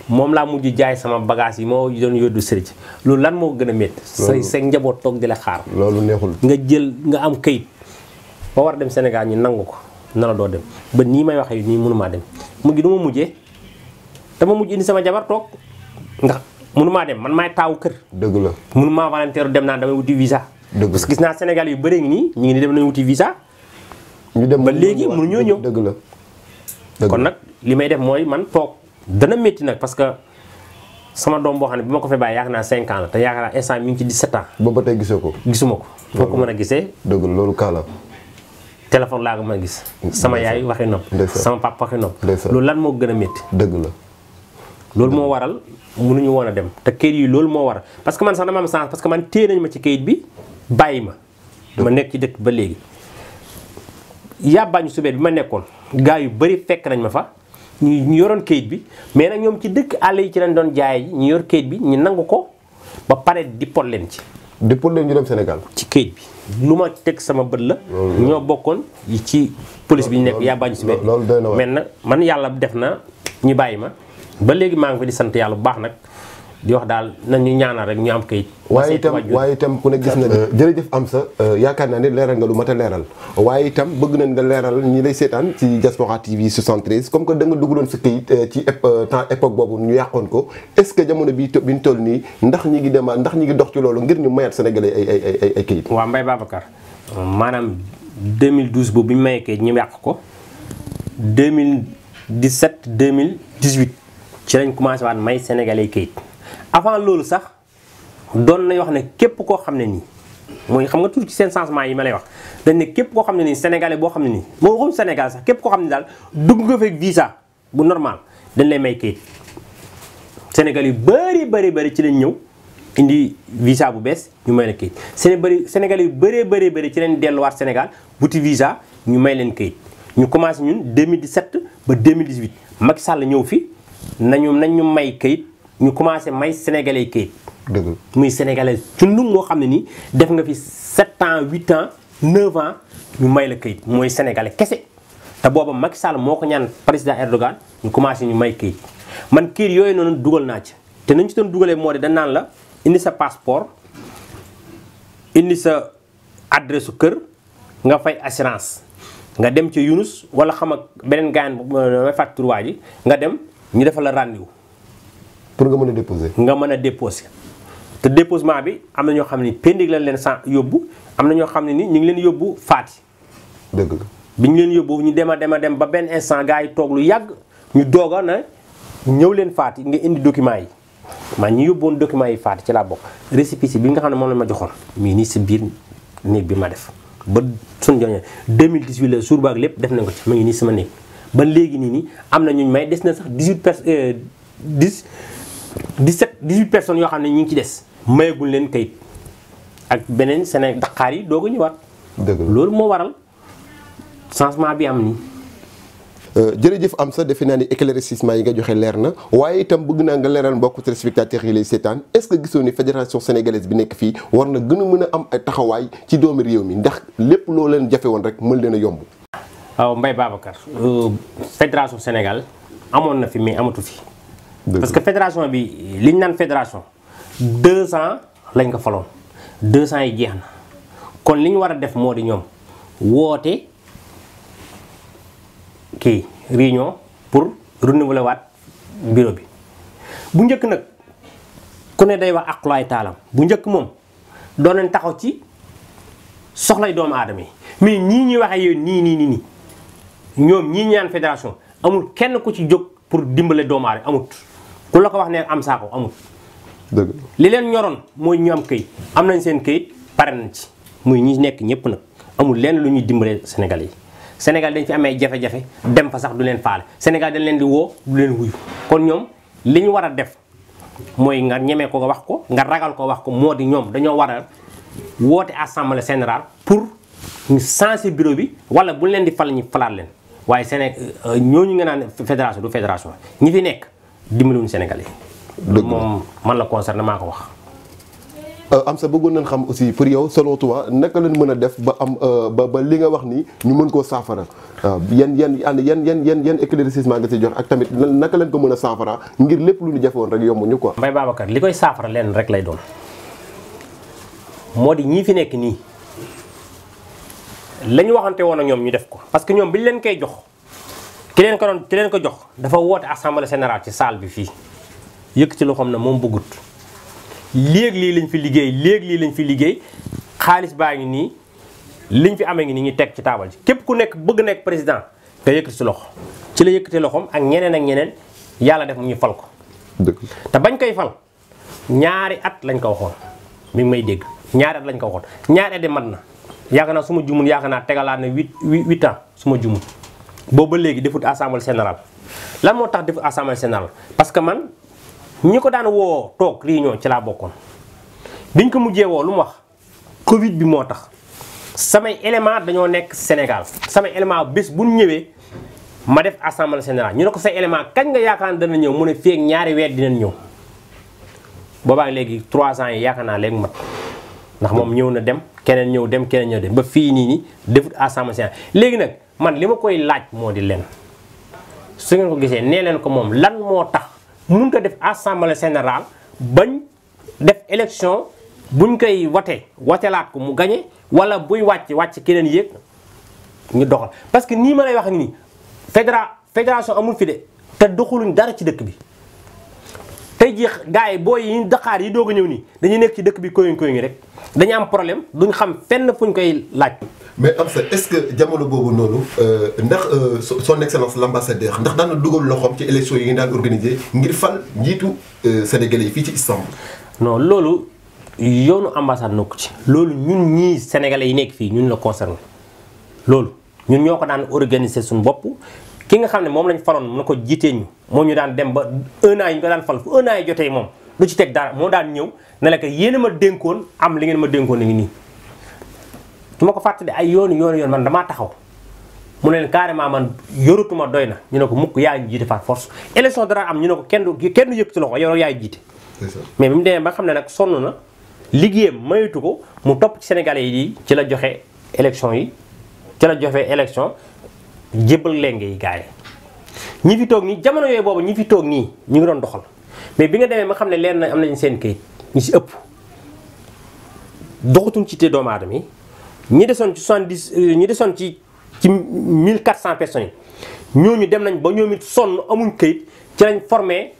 moom laa mujj jaay sama bagage yi moo doon yóddu sëriñ loolu lan moo gën a métti. sa njaboot toog di la xaar. loolu neexul. nga am kayit ba war a dem Sénégal ñu nangu ko na la doo dem ba nii may waxee nii mënumaa dem mujj du ma mujjee dama mujj indi sama jabar toog ndax mënumaa dem man maay taawu kër. dëgg la mënumaa volontaire dem naa damay wuti visa. dëgg parce que gis naa Sénégal yu bëri ngi nii ñu ngi ni dem nañu wuti visa. ñu dem ba léegi mënuñoo ñëw dëgg la kon nag li may def mooy man toog dana métti nag parce que sama doom boo xam ne bi ma ko fi bàyyi yaakaar naa 5 ans la te yaakaar naa instant mi ngi ci 17 ans. ba tey gisoo ko. gisuma ko foo ko mën a gisee. dëgg la loolu kaala. téléphone laa ko mën a gis. sama yaay waxi nopp. sama papa waxi nopp. loolu lan moo gën a métti. dëgg la. loolu moo waral mënuñu woon a dem te kayit yi loolu moo waral parce que man sax dama am chance parce que man téye nañu ma ci kayit bi bàyyi ma. ma nekk ci dëkk ba léegi. yàbbaañu subeet bi ma nekkoon gaa yu bëri fekk nañ ma fa ñu yoroon kayit bi mais nag ñoom ci dëkk àll yi ci lañ doon jaay ñu yor kayit bi ñu nangu ko ba pare di pot leen ci dépôt leen ñu dem Sénégal. ci kayit bi lu ma teg sama bët la. ñoo bokkoon ci police bi ñu nekk yaa bañu si benn. loolu doy na mais nag man yàlla def na ñu bàyyi ma ba léegi maa ngi fi di sant yàlla bu baax nag di wax daal nañu ñaanal rek ñu am kayit. waaye itam ku ne gis na jërëjëf Amsa yaakaar naa ne leeral nga lu mat a leeral waaye itam bëgg nañ nga leeral ñi lay seetaan ci Diaspora TV 73 comme que da nga dugaloon sa kayit ci temps époque boobu ñu yàqoon ko est-ce que jamono bi ñu toll nii ndax ñi ngi dox ci loolu ngir ñu mayaat Sénégalais ay kayit. waaw Mbaye Babacar maanaam 2012 boobu bi ñu mayee kayit ñu yàq ko 2017 2018 ci lañ commencé waat may Sénégalais kayit. avant loolu sax doon nañ wax ne képp koo xam ne nii mooy xam nga tuuti ci seen changement yi ma lay wax dañ ne képp koo xam ne nii sénégalais boo xam ne nii moo waxum Sénégal sax képp koo xam ne daal dugg nga fekk visa bu normal dañ lay may kayit Sénégal yu bëri ci lañ ñëw indi visa bu bees ñu may leen kayit Sénégal yu bëri ci lañ delluwaat Sénégal buti visa ñu may leen kayit ñu commencé ñun 2017 ba 2018 Macky Sall ñëw fi nañ ñu may kayit ñu commencé may sénégalais kayit. dëgg muy sénégalais cundum moo xam ne nii def nga fi 7 ans 8 ans 9 ans ñu may la kayit mooy sénégalais kese. te booba Macky Sall moo ko ñaan président Erdogan ñu commencé ñu may kayit man kayit yooyu noonu dugal naa ci te nañ ci doon dugalee moo di dañ naan la indi sa passeport indi sa adresse su kër nga fay assurance nga dem ci Yunus wala xam ak beneen gaañ may fàttali waa ji nga dem ñu defal la rendez-vous. pour nga mën a déposer. nga mën a déposer te déposement bi am na ñoo xam ne pendig lañ leen sans yóbbu am na ñoo xam ne ni ñu ngi leen yóbbu faati. dëgg la bi ñu leen yóbbu ñu dem a dem ba benn instant gars yi toog lu yàgg ñu doog a na ñëw leen faati nga indi documents yi maa ñu yóbboon documents yi faati ci laa bokk. récépissé bi nga xam ne moom la ma joxoon mii nii si biir néeg bi ma def ba suñu joñee 2018 la jour baag lépp def nañ ko ci ma ngi nii sama néeg ba léegi nii am na ñu may des na sax 18 personnes yoo xam ne ñu ngi ci des mayaguñ leen kayit ak beneen Sénégal Dakar yi doog a ñëwaat. dëgg la loolu moo waral changement bi am nii. jërëjëf Amsa defe naa ni éclaircissement yi nga joxe leer na waaye itam bëgg naa nga leeral mbokku téléspectateurs yi lay seetaan est-ce que gisoo ni fédération sénégalaise bi nekk fii war na gën a mën a am ay taxawaay ci doomi réew mi ndax lépp loo leen jafe woon rek mën leen a yomb. waaw Mbaye Babacar fédération Sénégal amoon na fi mais amatu fi. parce que fédération bi li ñu naan fédération 2 ans lañ ko faloon 2 ans yi jeex na kon li ñu war a def moo di ñoom woote kii réunion pour renouveler waat bureau bi. bu njëkk nag ku ne day wax aqulaay taalam bu njëkk moom doon nañ taxaw ci soxlay doomu aadama yi mais ñii ñuy waxee yow nii ñoom ñii ñaan fédération amul kenn ku ci jóg pour dimbale doomu aadama amut. ku la ko wax ne am saako amul. dëgg li leen ñoroon mooy ñu am këyit am nañ seen këyit pare nañ ci muy ñi nekk ñëpp nag amul lenn lu ñuy dimbalee Sénégal yi. Sénégal dañ fi amee jafe-jafe dem fa sax du leen faale Sénégal dañ leen di woo du leen wuyu kon ñoom li ñu war a def mooy nga ñemee ko nga wax ko nga ragal ko wax ko moo di ñoom dañoo war a woote assemblée générale pour ñu changer bureau bi wala bu leen di fal ñu falaat leen waaye ñooñu nga naan fédération du fédération ñi fi nekk. dimbaliwuñu Sénégalais yi. moom man la concerné maa ko wax. Amsa bëggoon nañ xam aussi pour yow selon toi naka lañ mën a def ba am ba li nga wax ni ñu mën koo saafara yan éclaircissement nga ci jox ak tamit naka lañ ko mën a saafara ngir lépp lu ñu jafe woon rek yomb ñu quoi. Mbaye Babacar li koy saafara leen rek lay doon moo di ñii fi nekk nii la ñu waxante woon ak ñoom ñu def ko parce que ñoom bi ñu leen koy jox. ki leen ko jox dafa woote assemblée générale ci salle bi fii yëkk ci loxoom na moom bëggut léegi lii lañ fi liggéey xaalis baa ngi nii liñ fi amee ngi nii ñu teg ci taabal ji képp ku nekk bëgg nekk président nga yëkkati ci loxo ci la yëkkati loxoom ak ñeneen yàlla def mu ñu fal ko. te bañ koy fal 2 at lañ ko waxoon mi ngi may dégg 2 at lañ ko waxoon 2 at de mat na yaakaar naa su ma jumul yaakaar naa tegalaat na 8 ans su ma jumul. boobu ba léegi defut assemblée générale lan moo tax defut assemblée générale parce que man ñi ko daan woo toog réunion ci laa bokkoon biñ ko mujjee woo lu mu wax Covid bi moo tax samay élément dañoo nekk Sénégal samay élément bés bu ñu ñëwee ma def assemblée générale ñu ne ko say élément kañ nga yaakaar ne dana ñëw mu ne fii ak 2 weer dinañ ñëw boobaa léegi 3 ans yi yaakaar naa léegi mat ndax moom ñëw na dem keneen ñëw dem keneen ñëw dem ba fii nii defut assemblée générale léegi nag man li ma koy laaj moo di leen su ngeen ko gisee nee leen ko moom lan moo tax mun ko def assemblée générale bañ def élection buñ koy watelaat ko mu gañe wala buy wàcc keneen yéeg ñu doxal parce que nii ma lay wax nii fédération amul fi de te doxuluñ dara ci dëkk bi tey jii gars yi booy yi Dakar yi doog a ñëw nii dañuy nekk ci dëkk bi koy rek dañu am problème duñ xam fenn fuñ koy laaj. mais am sa est-ce que jamono boobu noonu ndax son excellence l'ambassadeur ndax daan na dugal loxoom ci élection yi ngeen daan organiser ngir fal njiitu sénégalais yi fii ci Istanbul. non loolu yoonu ambassade nokku ci. loolu ñun ñii sénégalais yi nekk fii ñun la concerné loolu ñun ñoo ko daan organiser suñu bopp. ki nga xam ne moom lañ faloon na ko jiitee ñu moo ñu daan dem ba 1 an yi ñu ko daan fal fu 1 an yi jotee moom du ci teg dara moo daan ñëw ne la que yéen a ma dénkoon am li ngeen ma dénkoon a ngi nii. su ma ko fàttali ay yoon man damaa taxaw mu ne leen carrément man yoratuma doy na ñu ne ko mukk yaa ngi jiite par force élection dara am ñu ne ko kenn du yëg ci loxo yow yaay jiite. mais bi mu demee ba xam ne nag sonn na liggéeyam mayatu ko mu topp ci sénégalais yi ci la joxe élection yi ci la joxe élection. jébbal lenge yi gars yi ñi fi toog nii jamono yooyu boobu ñi fi toog nii ñu ngi doon doxal mais bi nga demee ma xam ne leen na am nañu seen kayit ñu si ëpp doxatuñ ci te doomu aadama yi ñi desoon ci 70 ñi desoon ci 1400 personnes yi ñooñu dem nañ ba ñoom it sonn amuñ kayit ci lañ formé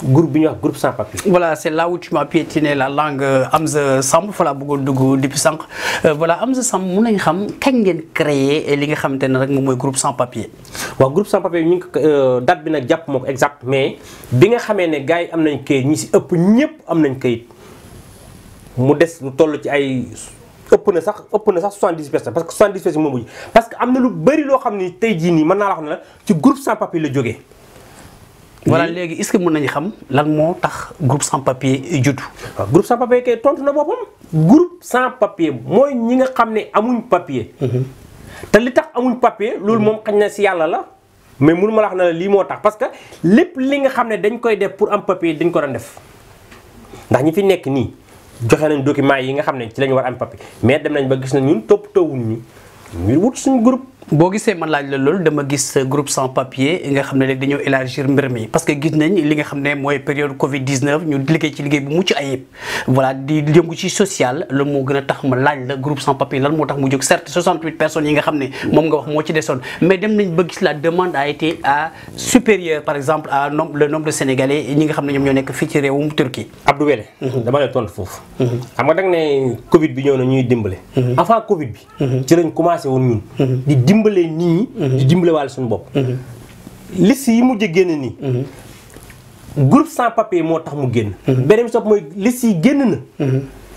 groupe bi ñuy wax groupe sans papier. voilà c'est là où tu m'as piétiné la langue Amza Samb fa laa bëggoon dugg depuis sànq voilà Amza Samb mun nañ xam kañ ngeen créé li nga xamante ne rek moom mooy groupe sans papier. waaw groupe sans papier ñu ngi ko date bi nag jàpp moo ko exact mais bi nga xamee ne gars yi am nañ kayit ñi si ëpp ñëpp am nañ kayit mu des lu toll ci ay ëpp na sax 70 personnes parce que 70 personnes moom mujj parce que am na lu bëri loo xam ni tey jii nii mën naa la wax ne la ci groupe sans papier la jógee. voilà léegi est-ce que mën nañu xam lan moo tax groupe sans papier juddu. waaw groupe sans papier kay tontu na boppam. groupe sans papier mooy ñi nga xam ne amuñ papier. te li tax amuñ papier loolu moom xañ na si yàlla la mais mënu ma la wax ne la lii moo tax parce que lépp li nga xam ne dañ koy def pour am papier dañ ko doon def ndax ñi fi nekk nii joxe nañ documents yi nga xam ne ci la ñu war am papier mais dem nañ ba gis na ñun toppatoowuñ ñu wut suñu groupe. boo gisee man laaj la loolu dama gis groupe sans papier nga xam ne léegi dañoo élargir mbir mi parce que gis nañ li nga xam ne mooy période Covid 19 ñu liggéey ci liggéey bu mucc ayib voilà di yëngu ci social loolu moo gën a tax ma laaj la groupe sans papier lan moo tax mu jóg certes 68 personnes yi nga xam ne moom nga wax moo ci desoon mais dem nañ ba gis la demande a été à supérieur par exemple à le nombre de sénégalais ñi nga xam ne ñoom ñoo nekk fii ci réewum Turquie. Abdou Wele. dama lay tontu foofu. xam nga da nga ne Covid bi ñëw na ñuy dimbale. avant Covid bi. ci lañ commencé woon ñun. di dimbale nit ñi di dimbale wàll suñu bopp. liste yi mujj génn nii. groupe sans papier moo tax mu génn. beneen bi sopp mooy liste yi génn na.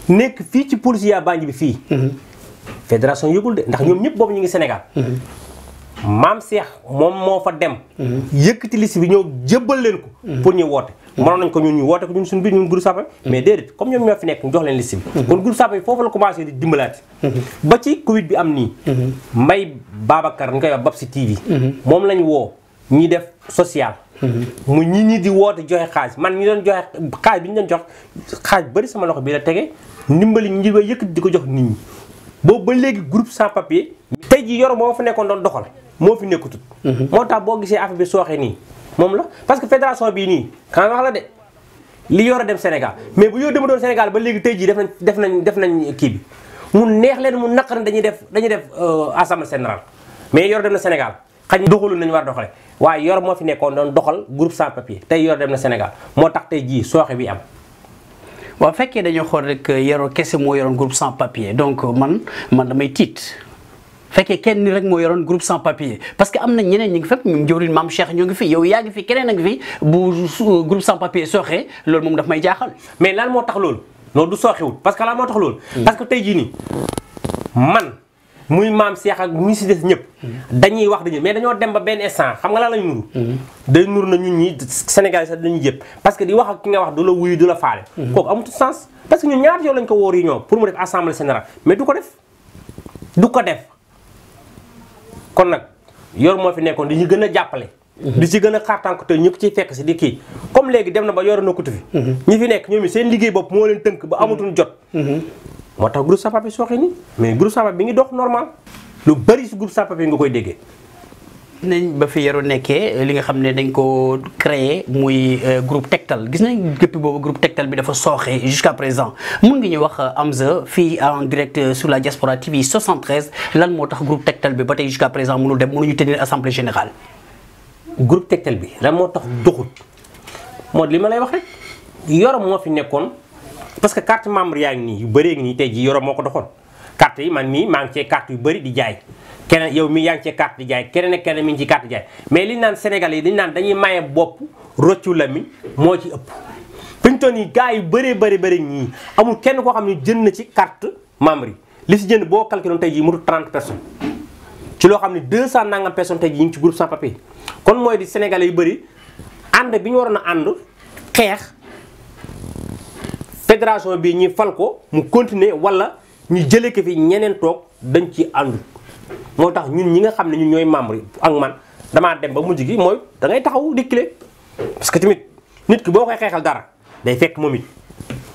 nekk fii ci police yaa Banjul bi fii. fédération yëgul de ndax ñoom ñëpp boobu ñu ngi Sénégal. maam Cheikh moom moo fa dem. yëkkati liste bi ñëw jébbal leen ko. pour ñu woote. mënoon nañ ko ñun ñu woote ko ñun suñu biir ñun groupe sans papier mais déedéet comme ñoom ñoo fi nekk ñu jox leen liste bi. kon groupe sans papier foofu la commencé di dimbalaati. ba ci Covid bi am nii. May Babacar ñu koy wax Babsi TV. moom lañ woo ñi def social. mu ñi di woote joxe xaalis man ñi doon joxe xaalis bi ñu doon jox xaalis bëri sama loxo bi la tege ndimbali ñi ba yëkkati di ko jox nit ñi. boobu ba léegi groupe sans papier. tey jii Yoro moo fa nekkoon doon doxal moo fi nekkutut. moo tax boo gisee affaire bi sooxee nii. moom la parce que fédération bii nii xam wax la de li Yoro dem Sénégal mais bu Yoro dema doon Sénégal ba léegi tey jii def nañ kii bi mu neex leen mu naqari dañuy def assemblée générale mais Yoro dem na Sénégal xañ doxalu nañu war a doxale waaye Yoro moo fi nekkoon doon doxal groupe sans papier tey Yoro dem na Sénégal moo tax tey jii sooxe bi am. waaw fekkee dañoo xool rek Yoro kese moo yoroon groupe sans papier donc man damay tiit. fekkee kenn ni rek moo yoroon groupe sans papier parce que am na ñeneen ñi ngi fekk ñoom jëwriñ maam Cheikh ñoo ngi fi yow yaa ngi fi keneen a ngi fi bu groupe sans papier sooxee loolu moom daf may jaaxal. mais lan moo tax loolu loolu du sooxewul parce que lan moo tax loolu. parce que tey jii nii man muy maam Cheikh ak ñi si des ñëpp. dañuy wax dañuy mais dañoo dem ba benn instant xam nga lan lañ nuru. day nuru na ñun ñi Sénégal sax dañuy jëpp parce que di wax ak ki nga wax du la wuyu du la faale. kooku amatul sens parce que ñun ñaata yow lañ ko woo réunion pour mu def assemblée générale mais du ko def. kon nag Yoro moo fi nekkoon di ñu gën a jàppale. di ci gën a xaartànk te ñu ko ciy fekk si di kii comme léegi dem na ba Yoro nekkutu fi. ñi fi nekk ñoom it seen liggéey bopp moo leen tënk ba amatuñ jot. moo tax groupe sans papier sooxe nii mais groupe sans papier bi ngi dox normal lu bari si groupe sans papier nga koy déggee. nañ ba fi Yoro nekkee li nga xam ne dañ ko créé muy groupe Tektal gis nañ depuis boobu groupe Tektal bi dafa sooxee jusqu'à présent mun nga ñu wax Amza fii en direct sur la Diaspora TV 73 lan moo tax groupe Tektal bi ba tey jusqu'à présent mënul dem mënuñu tenir assemblée générale. groupe Tektal bi lan moo tax doxut moo li ma lay wax rek Yoro moo fi nekkoon parce que carte membre yaa ngi nii yu bëree ngi nii tey jii Yoro moo ko doxoon carte yi man mii maa ngi cee carte yu bëri di jaay. keneen yow mii yaa ngi ci carte di jaay keneen ak keneen mi ngi ci carte di jaay mais li ñu naan Sénégal yi dañu naan dañuy maye bopp roccu la mi moo ci ëpp. fi ñu toll nii gars yu bëree bëri ñii amul kenn koo xam ne jënd na ci carte membre yi li si jënd boo calculé tey jii mu 30 personnes ci loo xam ne 200 nangam personnes tey jii ñu ngi ci groupe sans papier. kon mooy di Sénégalais yu bëri ànd bi ñu waroon a ànd xeex fédération bi ñi fal ko mu continuer wala ñu jëlee ko fi ñeneen toog dañ ci ànd. moo tax ñun ñi nga xam ne ñun ñooy membre yi ak man damaa dem ba mujj gi mooy da ngay taxaw dikkile parce que tamit nit ki boo koy xeexal dara day fekk moom it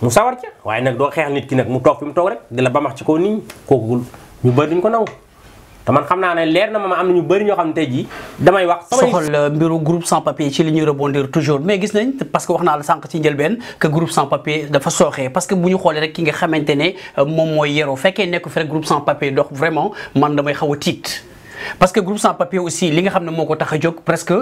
mu sawar ca waaye nag doo xeexal nit ki nag mu toog fi mu toog rek di la bamax ci kaw nit ñi kooku ñu bëri duñ ko nangu te man xam naa ne leer na ma am na ñu bëri ñoo xam ne tey jii damay wax. soxal mbiru groupe sans papier ci li ñuy rebondir toujours mais gis nañ parce que wax naa la sànq ci njëlbeen que groupe sans papier dafa sooxee parce que bu ñu xoolee rek ki nga xamante ne moom mooy Yoro fekkee nekk fi rek groupe sans papier dox vraiment man damay xaw a tiit. parce que groupe sans papier aussi li nga xam ne moo ko tax a jóg presque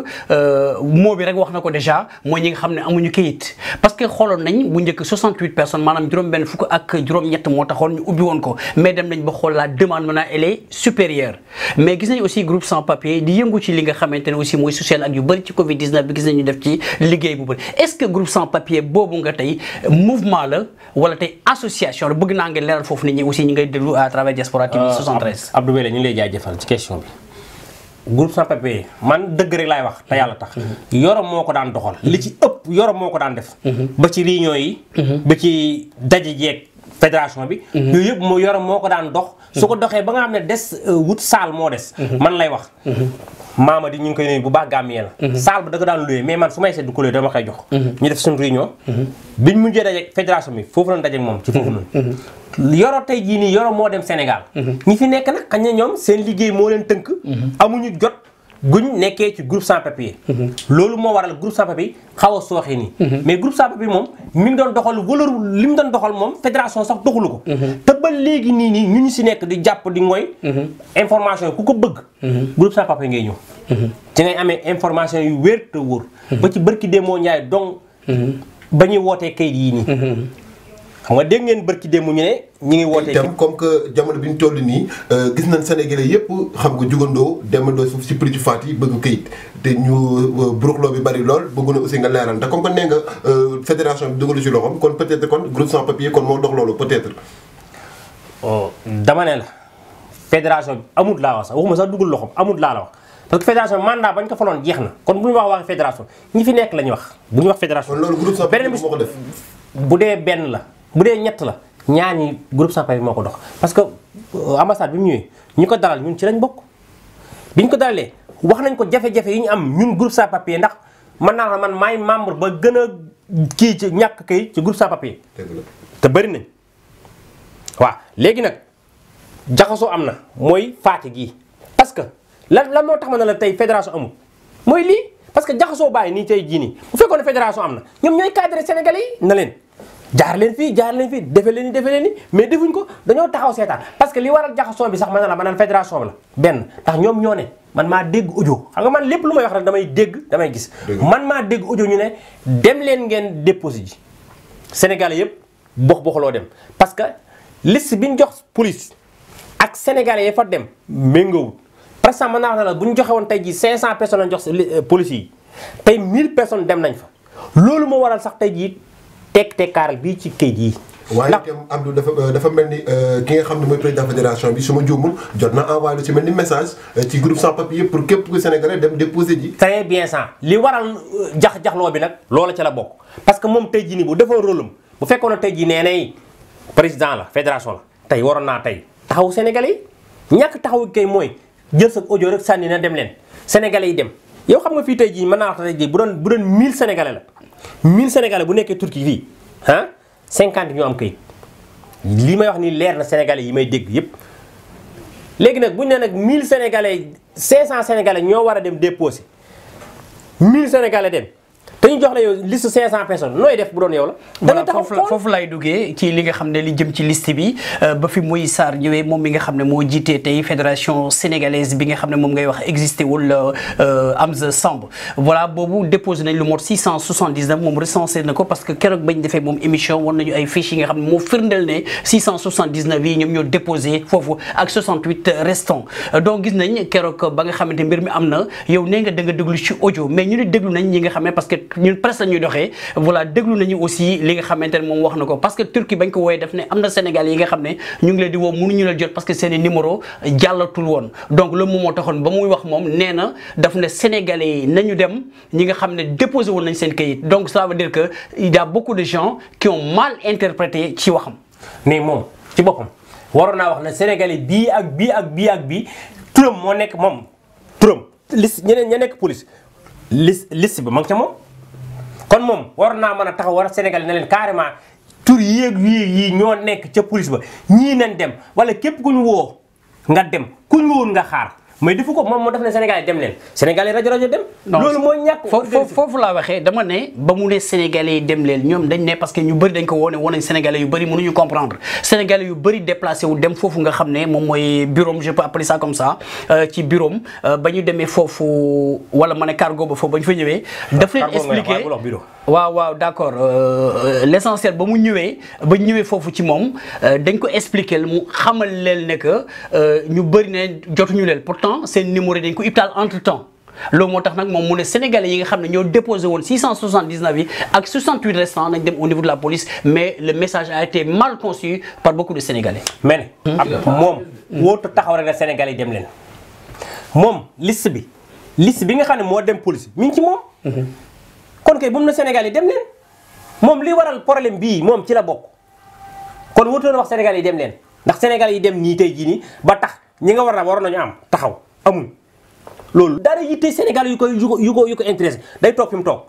mot bi rek wax na ko déjà mooy ñi nga xam ne amuñu kayit parce que xooloon nañ bu njëkk 68 personnes maanaam juróom-benn fukk ak juróom-ñett moo taxoon ñu ubbi woon ko mais dem nañ ba xool la demande maintenant elle est supérieure mais gis nañ aussi groupe sans papier di yëngu ci li nga xamante ne aussi mooy social ak yu bëri ci Covid 19 bi gis nañ ñu def ci liggéey bu bëri est-ce que groupe sans papier boobu nga tey mouvement la wala tey association la bëgg naa ngeen leeral foofu nit ñi aussi ñi ngay déglu à travers Diaspora TV 73. Abdou Wele ñu ngi lay jaajëfal ci question bi. groupe sans papier man dëgg rek laay wax te yàlla tax Yoro moo ko daan doxal li ci ëpp Yoro moo ko daan def ba ci réunion yi ba ci daje jeeg fédération bi yooyu yëpp moo Yoro moo ko daan dox su ko doxee ba nga xam ne des wut saal moo des man lay wax Mamadi ñu ngi koy nuyu bu baax Gambien la saal ba da ko daan loué mais man su may seet du ko loué dama koy jox ñu def suñu réunion biñ mujjee dajeeg fédération bi foofu lañ dajeeg moom ci foofu noonu Yoro tey jii nii Yoro moo dem Sénégal ñi fi nekk nag xañ na ñoom seen liggéey moo leen tënk amuñu jot guñ nekkee ci groupe sans papier loolu moo waral groupe sans papier xaw a sooxee nii mais groupe sans papier moom mi ngi doon doxal wala li mu doon doxal moom fédération sax doxalu ko te ba léegi nii ñu si nekk di jàpp di mooy information yi ku ko bëgg groupe sans papier ngay ñëw ci ngay amee information yu wér te wóor ba ci bërki démoo Njaay donc ba ñuy wootee kayit yii nii xam nga dégg ngeen bërki démb ñu ne ñi ngi woote itam comme que jamono bi ñu toll nii gis nañ Sénégalais yëpp xam nga jugandoo demandoo si prix faat yi bëgg këyit te ñu buruxloo bi bari lool bëgg na aussi nga leeral te comme que nee nga fédération bi dugalu ci loxoom kon peut-être kon groupe sans papier kon moo dox loolu peut-être. dama ne la fédération bi amut laa wax sax waxuma sax dugal loxoom amut laa la wax parce que fédération bi mandat bañ ko faloon jeex na kon bu ñu wax fédération ñi fi nekk la ñuy wax bu ñu wax fédération. kon loolu groupe sans papier moo ko def. bu dee benn la bu dee ñett la ñaar ñi groupe sans papier moo ko dox parce que ambassade bi mu ñëwee ñu ko dalal ñun ci lañ bokk bi ñu ko dalalee wax nañ ko jafe-jafe yi ñu am ñun groupe sans papier ndax mën naa la man maay membre ba gën a kii ci ñàkk kay ci groupe sans papier te bëri nañ waaw léegi nag jaxasoo am na mooy faati gii parce que lan moo tax ma ne la tey fédération amul mooy lii parce que jaxasoo bàyyi nii tey jii nii bu fekkoon ne fédération am na ñoom ñooy cadre sénégalais yi na leen jaar leen fii defe leen ni mais defuñ ko dañoo taxaw seetaan parce que li waral jaxasoo bi sax man la ma naan fédération bi la benn ndax ñoom ñoo ne man maa dégg audio xam nga man lépp lu may wax rek damay dégg damay gis man maa dégg audio ñu ne dem leen ngeen déposé ji sénégalais yëpp boxloo dem parce que liste bi ñu jox police ak sénégalais yi fa dem méngoowul par exemple mën naa wax ne la bu ñu joxe woon tey jii 500 personnes lañ jox police yi tey 1000 personnes dem nañ fa loolu moo waral sax tey jii tekkaaral bii ci kayit yi. waaye itam Abdou dafa mel ni ki nga xam ne mooy président fédération bi su ma juumul jot na envoyé lu ci mel ni message ci groupe sans papier pour képp ku Sénégalais dem déposer ji. très bien ça li waral jaxloo bi nag loola ca la bokk parce que moom tey jii nii bu defoon rôle am bu fekkoon ne tey jii nee nay président la fédération la tey waroon naa tey taxaw Sénégalais yi ñàkk taxawu kay mooy jël sa audio rek sànni na dem leen Sénégalais yi dem yow xam nga fii tey jii mën naa wax tey jii bu doon 1000 Sénégalais la 1000 Sénégalais bu nekkee Turquie fii ah 50 ñoo am kayit li may wax ni leer na sénégalais yi may dégg yépp léegi nag bu ñu nee nag 1000 sénégalais 500 sénégalais ñoo war a dem déposer 1000 sénégalais dem te ñu jox la yow liste 500 personnes nooy def bu doon yow la. da nga taxaw foofu lay duggee ci li nga xam ne li jëm ci liste bi ba fi muy Sarr ñëwee moom mi nga xam ne moo jiitee tey fédération sénégalaise bi nga xam ne moom ngay wax existé wul Amza Samb voilà boobu déposé nañ lu mot 679 moom recensé na ko parce que keroog bañ defee moom émission war nañu ay fiches yi nga xam ne moo firndeel ne 679 yi ñoom ñoo déposé foofu ak 68 restants donc gis nañ keroog ba nga xamante mbir mi am na yow nee nga da nga déglu ci audio mais ñu ne déglu nañ ñi nga xam ne parce que ñun presse la ñuy doxee voilà déglu nañu aussi li nga xamante ne moom wax na ko parce que Turquie bañ ko wooyee def ne am na Sénégal yi nga xam ne ñu ngi leen di woo mënuñu la jot parce que seen i numéro jàllatul woon donc loolu moom moo taxoon ba muy wax moom nee na daf ne Sénégalais yi nañu dem ñi nga xam ne déposé woon nañ seen kayit donc ça veut dire que il y a beaucoup de gens qui ont mal interprété ci waxam. mais moom ci boppam waroon naa wax ne Sénégalais bii ak bii ak bii ak bii turam moo nekk moom turam liste ñeneen ña nekk police liste bi ma ngi ca moom. kon moom war naa mën a taxaw war a Sénégal ne leen carrément tur yii ñoo nekk ca police ba ñii nañ dem wala képp ku ñu woo nga dem ku ñu woon nga xaar mais defu ko moom moo def ne Sénégal yi dem leen Sénégal yi rajo dem. loolu mooy ñàkk foofu laa waxee dama ne ba mu ne Sénégalais yi dem leen ñoom dañ ne parce que ñu bëri dañ ko woone nañ Sénégalais yu bëri mënuñu comprendre Sénégalais yu bëri déplacé wu dem foofu nga xam ne moom mooy bureau je peux appeler ça comme ça ci bureau ba ñu demee foofu wala ma ne cargo ba foofu ba ñu fa ñëwee. daf leen expliquer waaw d'accord l'essentiel ba mu ñëwee foofu ci moom dañ ko expliquer mu xamal leen ne que ñu bëri ne jotuñu leen pourtant seen numéro dañ ko ibtaal entre temps loolu moo tax nag moom mu ne sénégalais yi nga xam ne ñoo déposé woon 679 yi ak 68 restants nañ dem au niveau de la police mais le message a été mal conçu par beaucoup de sénégalais. mais moom wóotu taxaw rek la sénégalais yi dem leen moom liste bi nga xam ne moo dem police mi ngi ci moom. kon kay bu mu ne Sénégal yi dem leen moom li waral problème bii moom ci la bokk kon wutoon wax Sénégal yi dem leen ndax Sénégal yi dem nii tey jii nii ba tax ñi nga waroon nañu am taxaw amul. loolu dara yitte Sénégal yu ko intéressé day toog fi mu toog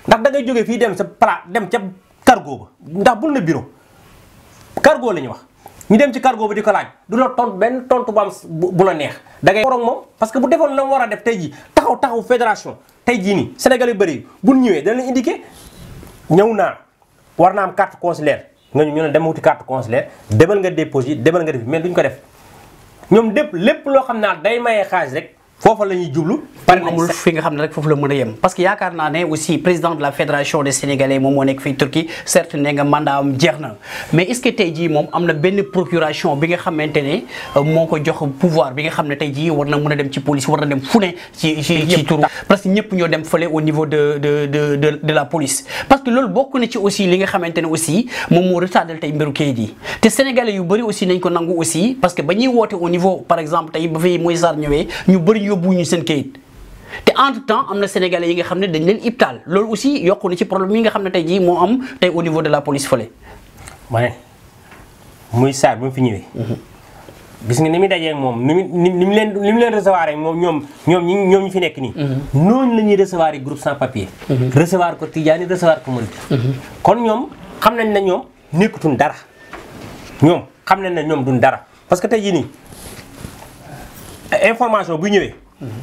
ndax da ngay jógee fii dem sa plat dem ca cargo ba ndax bul na bureau cargo la ñu wax ñu dem ci cargo ba di ko laaj du la tontu benn tontu bu am bu la neex da ngay waroon moom parce que bu defoon la mu war a def tey jii taxaw fédération. tey jii nii Sénégal yu bëri bu ñu ñëwee dana la indiqué ñëw naa war naa am carte consulaire nga ñu ne dem wuti carte consulaire demal nga déposé demal nga def mais duñ ko def ñoom lépp loo xam naa day mayee xaalis rek foofa la ñuy jublu. par amul fi nga xam ne rek foofu la mën a yem parce que yaakaar naa ne aussi président de la fédération des sénégalais moom moo nekk fii Turquie certes ne nga mandat am jeex na mais est-ce que tey jii moom am na benn procuration bi nga xamante ne moo ko jox pouvoir bi nga xam ne tey jii war na mën a dem ci police war na dem fu ne ci turu parce que ñëpp ñoo dem fële au niveau de la police parce que loolu bokk na ci aussi li nga xamante ne aussi moom moo retardel tey mbiru kayit yi te sénégalais yu bëri aussi nañ ko nangu aussi parce que ba ñuy woote au niveau par exemple tey ba fi Moïse Sarr ñëwee ñu bëri yóbbuwuñu seen kayit te entre temps am na sénégalais yi nga xam ne dañ leen ibtaal loolu aussi yokku na ci problème yi nga xam ne tey jii moo am tey au niveau de la police fële. ma ne muy Sarr bi mu fi ñëwee. gis nga ni muy dajee ak moom ni mu leen recevoir ak moom ñoom ñu fi nekk nii. noonu la ñuy recevoir yi groupe sans papier. recevoir ko Tidiane recevoir ko Malick. kon ñoom xam nañ ne ñoom nekkutuñ dara ñoom xam nañ ne ñoom duñ dara parce que tey jii nii information bu ñëwee.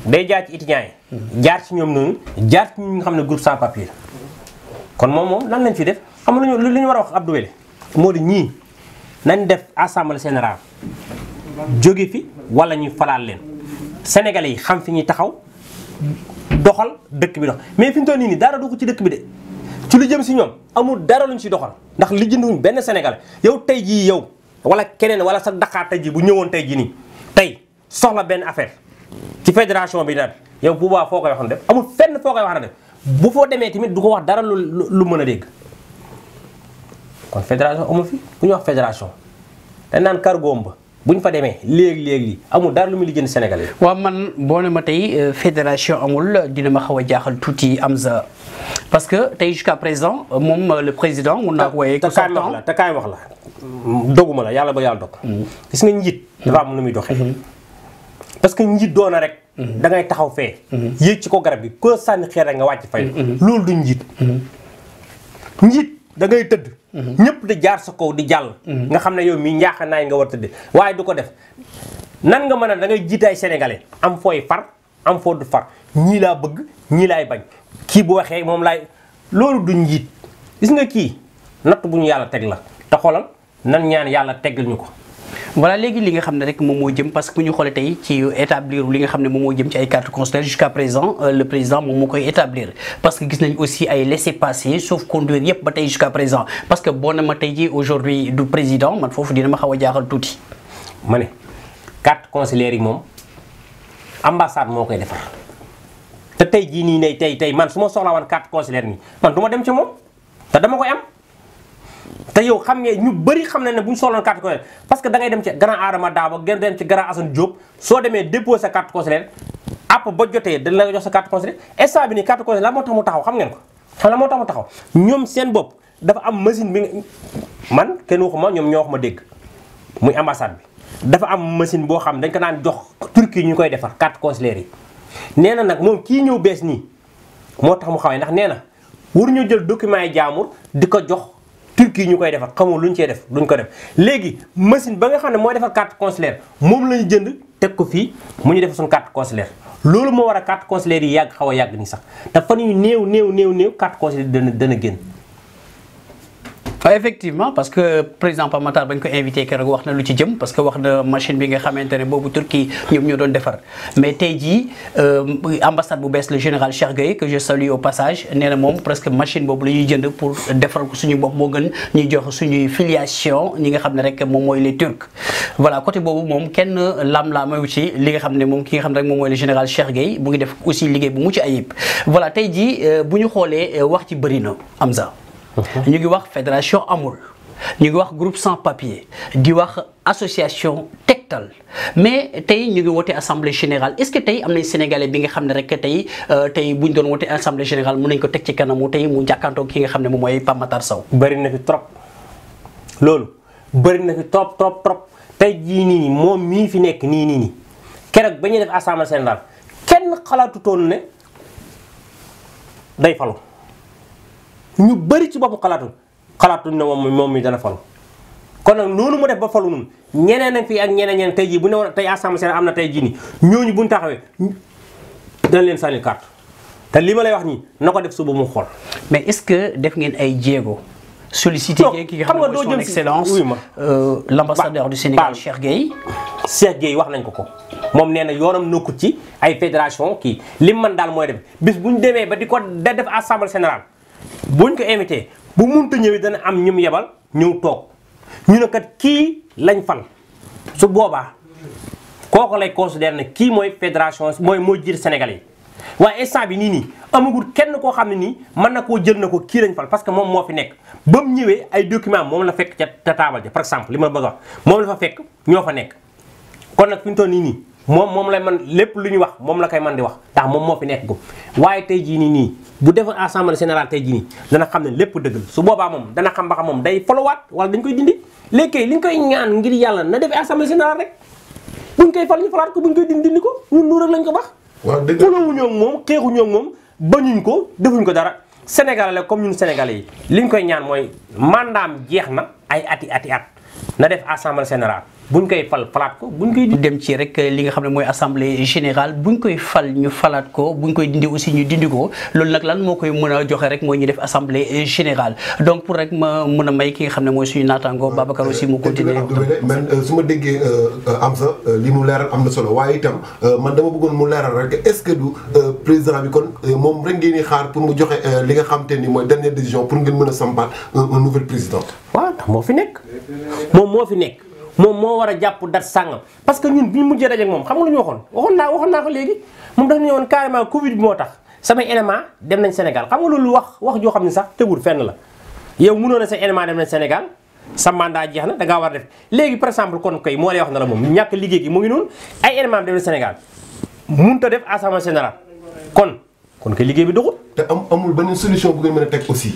day jaar ci étudiants yi. jaar ci ñoom noonu jaar ci ñi nga xam ne groupe sans papier la kon moom lan lañ fi def xam nga lu ñu war a wax Abdou Wele moo di ñii nañ def assemblée générale jóge fi wala ñuy falaal leen sénégalais yi xam fi ñuy taxaw doxal dëkk bi dox mais fi mu toll nii dara du ko ci dëkk bi de ci lu jëm si ñoom amul dara luñ si doxal ndax li jënduñ benn sénégalais yow tey jii yow wala keneen wala sa Dakar tey jii bu ñëwoon tey jii nii tey soxla benn affaire ci fédération bi naan yow bu baax foo koy wax na def amul fenn foo koy wax na def bu foo demee tamit du ko wax dara lu mën a dégg kon fédération amul fi bu ñu wax fédération dañ naan cargoom ba bu ñu fa demee léegi amul dara lu muy lijjanti sénégalais yi. waaw man boo ne ma tey fédération amul dina ma xaw a jaaxal tuuti Amza parce que tey jusqu'à présent moom le président mun naa ko wooyee. te kaay wax la doguma la yàlla ba yàlla dog. gis nga njiit dafa am nu muy doxee. parce que njiit doona rek. da ngay taxaw fee. yéeg ci ko garab gi ko sànni xeer rek nga wàcc fay. loolu du njiit. njiit da ngay tëdd ñëpp di jaar sa kaw di jàll. nga xam ne yow mii njaaxanaay nga war a tëddee waaye du ko def nan nga mën a da ngay jiite ay sénégalais am fooy far am foo du far ñii laa bëgg ñii laay bañ kii bu waxee moom laay loolu du njiit gis nga kii natt bu ñu yàlla teg la te xoolal nan ñaan yàlla teggal ñu ko. voilà léegi li nga xam ne rek moom moo jëm parce que bu ñu xoolee tey ci établir li nga xam ne moom moo jëm ci ay cartes consulaires jusqu'à présent le président moom moo koy établir parce que gis nañ aussi ay laissez-passer sauf conduire yëpp ba tey jusqu'à présent parce que boo ne ma tey ji aujourd'hui du président man foofu dina ma xaw a jaaxal tuuti. ma ne carte consulaire yi moom ambassade moo koy defar te tey jii nii ne tey man su ma soxlaa woon carte consulaire nii man du ma dem ci moom te dama koy am. te yow xam nga ñu bëri xam nañ ne bu ñu soxloon carte consulaire parce que da ngay dem ci grand Adama Daba gën dem ci grand Assane Diop soo demee déposer sa carte consulaire app ba jotee dañ la jox sa carte consulaire instant bi nii carte consulaire la moo tax mu taxaw xam ngeen ko xam la moo tax mu taxaw ñoom seen bopp dafa am machine bi man kenn waxuma ñoom ñoo wax ma dégg muy ambassade bi dafa am machine boo xam dañ ko daan jox Turquie ñu koy defar carte consulaire yi nee na nag moom kii ñëw bees nii moo tax mu xawee ndax nee na waruñu jël document yi jaamur di ko jox Turquie ñu koy defar xamul lu ñu cee def duñ ko def léegi machine ba nga xam ne mooy defar carte consulaire moom la ñu jënd teg ko fii mu ñu defar suñu carte consulaire loolu moo war a carte consulaire yi yàgg xaw a yàgg nii sax te fan yu néew carte consulaire dana génn. effectivement parce que président Pape Matar bañ ko invité keroog wax na lu ci jëm parce que wax na machine bi nga xamante ne boobu Turquie ñoom ñoo doon defar mais tey jii ambassade bu bees le général Cheikh Gueye que je salue au passage nee na moom presque machine boobu la ñuy jënd pour defar ko suñu bopp moo gën ñuy jox suñuy filiation ñi nga xam ne rek moom mooy les Turcs voilà côté boobu moom kenn lam-laamayu ci li nga xam ne moom ki nga xam ne rek moom mooy le général Cheikh Gueye mu ngi def aussi liggéey bu mucc ayib voilà tey jii bu ñu xoolee wax ci bëri na Amza ñu ngi wax fédération amul ñu ngi wax groupe sans papier di wax association Tektal mais tey ñu ngi woote assemblée générale est-ce que tey am nañ sénégalais bi nga xam ne rek tey bu ñu doon woote assemblée générale mën nañ ko teg ci kanamu tey mu jàkkaantoo ki nga xam ne moom mooy Pape Matar Sow. bëri na fi trop loolu bëri na fi trop tey jii nii moom mii fi nekk nii keroog ba ñuy def assemblée générale kenn xalaatutoon ne day falu. ñu bëri ci bopp xalaatuñ ne moom mi dana falu kon nag noonu mu def ba falu noonu ñeneen ak fii ak ñeneen tey jii bu ne woon tey assemblée générale am na tey jii nii ñooñu buñ taxawee dana leen sànni carte te li ma lay wax nii na ko def suba mu xool. mais est-ce que def ngeen ay jéego. sollicité ki nga xam ne mooy son excellence l'ambassadeur du Sénégal Cheikh Gueye. Cheikh Gueye wax nañ ko moom nee na yoonam nekkul ci ay fédération kii lim man daal mooy def bis bu ñu demee ba di ko def assemblée générale. buñ ko invité bu munta ñëwee dana am ñum yebal ñëw toog ñu ne kat kii lañ fal su boobaa kooku lay considérer ne kii mooy fédération mooy jiite Sénégalais yi waaye instant bi nii amagul kenn koo xam ne nii mën na koo jël na ko kii lañ fal parce que moom moo fi nekk ba mu ñëwee ay document moom la fekk ca taabal ja par exemple li ma bëgg a wax moom la fa fekk ñoo fa nekk kon nag fi ñu toll nii moom lay man lépp lu ñu wax moom la koy man di wax ndax moom moo fi nekk ko waaye tey jii nii bu defoon assemblée générale tey jii nii dana xam ne lépp dëgg la su boobaa moom dana xam ba xam moom day followaat wala dañ koy dindi léegi li ñu koy ñaan ngir yàlla na def assemblée générale rek buñ koy fal ñu falaat ko buñ koy dindi ko ñun lu rek lañ ko wax. waaw dëgg la xulóowuñoo ak moom xeexuñoo ak moom bañuñ ko defuñ ko dara sénégalais la comme ñun sénégalais yi li ñu koy ñaan mooy mandaam jeex na ay at na def assemblée générale. buñ koy falaat ko buñ koy dem ci rek li nga xam ne mooy assemblée générale buñ koy fal ñu falaat ko buñ koy dindi aussi ñu dindi ko loolu nag lan moo koy mën a joxe rek mooy ñu def assemblée générale donc pour rek ma mën a may ki nga xam ne mooy suñu naataango Babacar aussi mu continuer man su ma déggee am sa li mu leeral am na solo waaye itam man dama bëggoon mu leeral rek est-ce que du président bi kon moom rek ngeen di xaar pour mu joxe li nga xam te ni mooy dernière décision pour ngeen mën a sampaat un nouvel président. waaw ndax moo fi nekk moom moo war a jàpp dat sàngam parce que ñun bi ñu mujjee daje ak moom xam nga lu ñu waxoon naa ko léegi moom dafa ne woon carrément Covid bi moo tax samay élément dem nañ Sénégal xam nga loolu wax joo xam ne sax tegul fenn la yow mënoon na sa élément dem nañ Sénégal sa mandat jeex na da ngaa war a def léegi par exemple kon koy moo lay wax na la moom ñàkk liggéey gi mu ngi noonu ay élément dem nañ Sénégal mënut a def assemblée générale kon koy liggéey bi doxul. te amul benn solution bu ngeen mën a teg aussi.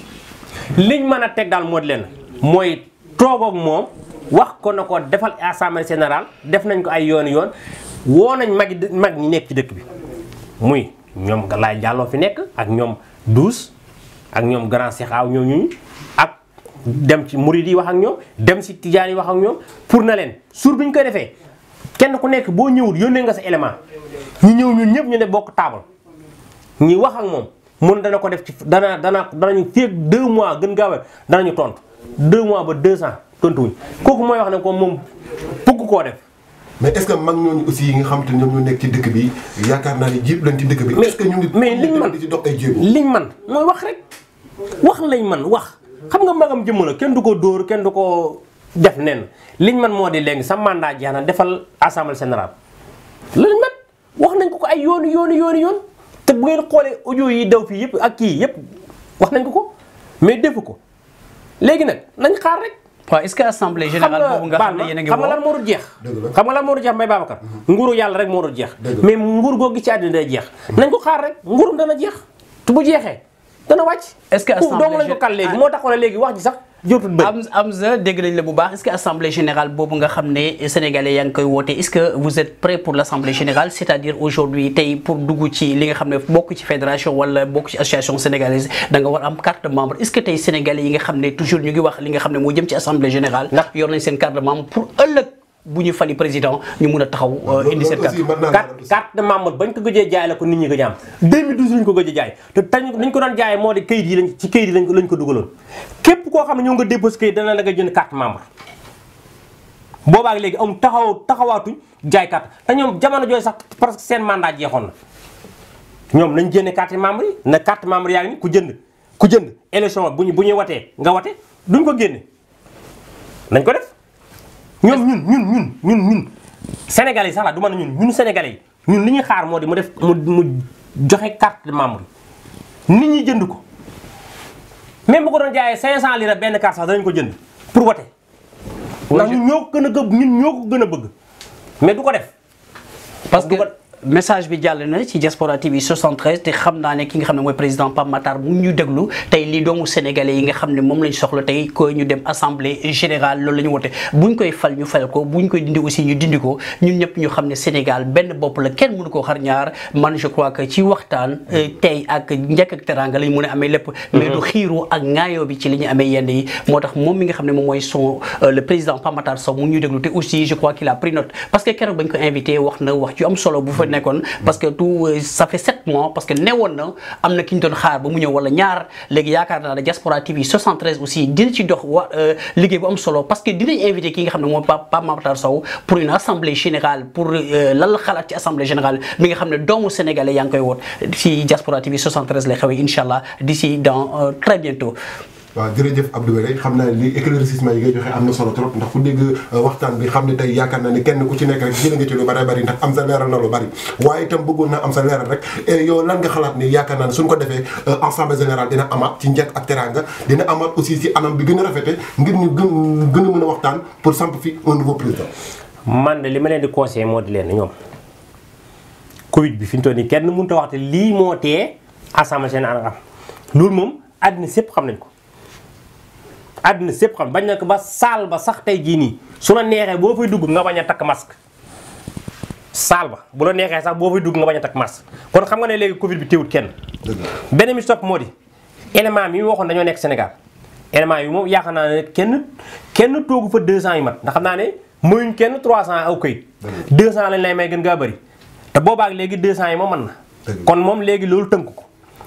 liñ mën a teg daal moo di leen mooy toog ak moom. wax ko na ko defal assemblée générale def nañ ko ay yoon woo nañ mag ñi nekk ci dëkk bi muy ñoom Galaye Diallo fi nekk ak ñoom Douce ak ñoom Grand Cheikh Aw ñooñu ak dem ci murid yi wax ak ñoom dem ci tijaan yi wax ak ñoom pour na leen suur bi ñu koy defee kenn ku nekk boo ñëwul yónnee nga sa élément ñu ñëw ñun ñëpp ñu ne bokk taabal ñi wax ak moom mun dana ko def ci danañu féeg 2 mois gën gaaw danañu tontu 2 mois ba 200 tontuwuñ kooku mooy wax ne ko moom bëgg koo def. mais est-ce que mag ñooñu aussi yi nga xam te ñoom ñoo nekk ci dëkk bi yaakaar naa ni jiib lañ ci dëkk bi. est-ce que ñu ngi mais liñ man di ci dox ay jéego. liñ man mooy wax rek wax lañ man wax xam nga magam jëmm la kenn du ko dóor kenn du ko def nen liñ man moo di léegi sa mandat jeex na defal assemblée générale lañ man wax nañ ko ay yoon te bu ngeen xoolee audio yi daw fii yëpp ak kii yëpp wax nañ ko mais defu ko léegi nag nañ xaar rek. waaw est-ce que assemblée générale boobu nga xam ne yéen a ngi xam nga lan moo dul jeex. xam nga lan moo dul jeex may Babacar. nguuru yàlla rek moo dul jeex. mais nguur goo gis ci àddina day jeex. nañ ko xaar rek nguurum dana jeex te bu jeexee dana wàcc. est-ce que assemblée doomu lañ ko kal léegi moo taxoon léegi wax ji sax jotul bëri. Amza dégg nañ la bu baax est-ce que assemblée générale boobu nga xam ne sénégalais yaa ngi koy woote est-ce que vous êtes prêts pour l'assemblée générale c'est-à-dire aujourd'hui tey pour dugg ci li nga xam ne bokk ci fédération wala bokk ci association sénégalaise da nga war am carte de membre est-ce que tey sénégalais yi nga xam ne toujours ñu ngi wax li nga xam ne moo jëm ci assemblée générale ndax yor nañ seen carte de membre pour ëllëg bu ñu fali président ñu mun a taxaw indi seen carte de membre bañ ko gëjee jaay la ko nit ñi gëj a am 2012 lañ ko gëj a jaay te tañ nañ ko doon jaayee moo di kayit yi lañ ci kayit yi lañ ko dugaloon képp koo xam ne ñoo nga déposé kayit dana la nga jënd carte membre boobaak léegi am taxawaatuñ jaay carte te ñoom jamono jooyu sax parce que seen mandat jeexoon na ñoom nañ jënde carte membre yi na carte membre yaa ngi ni ku jënd élection bu ñuy watee nga wate duñ ko génne nañ ko def ñun sénégalais yi sax la du mën a ñun sénégalais yi ñun li ñuy xaar moo di mu def mu joxe carte de membre nit ñi jënd ko même bu ko doon jaayee 500 lira benn carte sax danañ ko jënd pour voter ndax ñun ñoo ko gën a bëgg mais du ko def parce que message bi jàll na ci Diaspora TV 73 te xam naa ne ki nga xam ne mooy président Pape Matar mu ñu déglu tey lii doomu sénégalais yi nga xam ne moom lañ soxla tey ko ñu dem assemblée générale loolu la ñu wote buñ koy fal ñu fal ko buñ koy dindi aussi ñu dindi ko ñun ñëpp ñu xam ne Sénégal benn bopp la kenn mënu koo xar ñaar man je crois que ci waxtaan tey ak njëkk ak teranga lañ mën a amee lépp mais du xiiru ak ŋaayoo bi ci li ñu amee yenn yi moo tax moom mi nga xam ne moom mooy son le président Pape Matar Sow mu ñu déglu te aussi je crois qu'il a pris note parce que keroog bañ ko invité wax na wax ju am solo bu fa nekkoon parce que tout ça fait 7 mois parce que newoon na am na ki ñu doon xaar ba mu ñëw wala ñaar léegi yaakaar naa ne Diaspora TV 73 aussi dina ci dox liggéey bu am solo parce que dinañ invité ki nga xam ne moom Pape Matar Sow pour une assemblée générale pour lan la xalaat ci assemblée générale bi nga xam ne doomu sénégalais yaa ngi koy woot ci Diaspora TV 73 lay xewee incha allah d'ici dans très bientôt. waaw jërëjëf Abdou Wele xam naa li éclaircissement yi ngay joxe am na solo trop ndax ku dégg waxtaan bi xam ne tey yaakaar naa ne kenn ku ci nekk rek jëlee nga ci lu bari ndax am sa leeral na lu bari waaye itam bëggoon naa am sa leeral rek yow lan nga xalaat ni yaakaar naa ne suñ ko defee assemblée générale dina amaat ci njëkk ak teranga dina amaat aussi si anam bi gën a rafete ngir ñu gën a mën a waxtaan pour samp fi un nouveau président. man de li ma leen di conseillé moo di leen ñoom Covid bi fi ñu toll nii kenn mënut a wax te lii moo tee assemblée générale am loolu moom àddina sépp xam nañ ko. àddina sépp xam bañ na ko ba saal ba sax tey jii nii su la neexee boo fay dugg nga bañ a takk masque saal ba bu la neexee sax boo fay dugg nga bañ a takk masque kon xam nga ne léegi Covid bi teewut kenn. beneen mi topp moo di élément mi waxoon dañoo nekk Sénégal élément yi moom yaakaar naa ne kenn toogu fa 200 yu mat ndax xam naa ne mayuñ kenn 300 aw kayit 200 lañ lay may gën ngaa bëri te boobaak léegi 200 yi moom mën na. kon moom léegi loolu tënk ko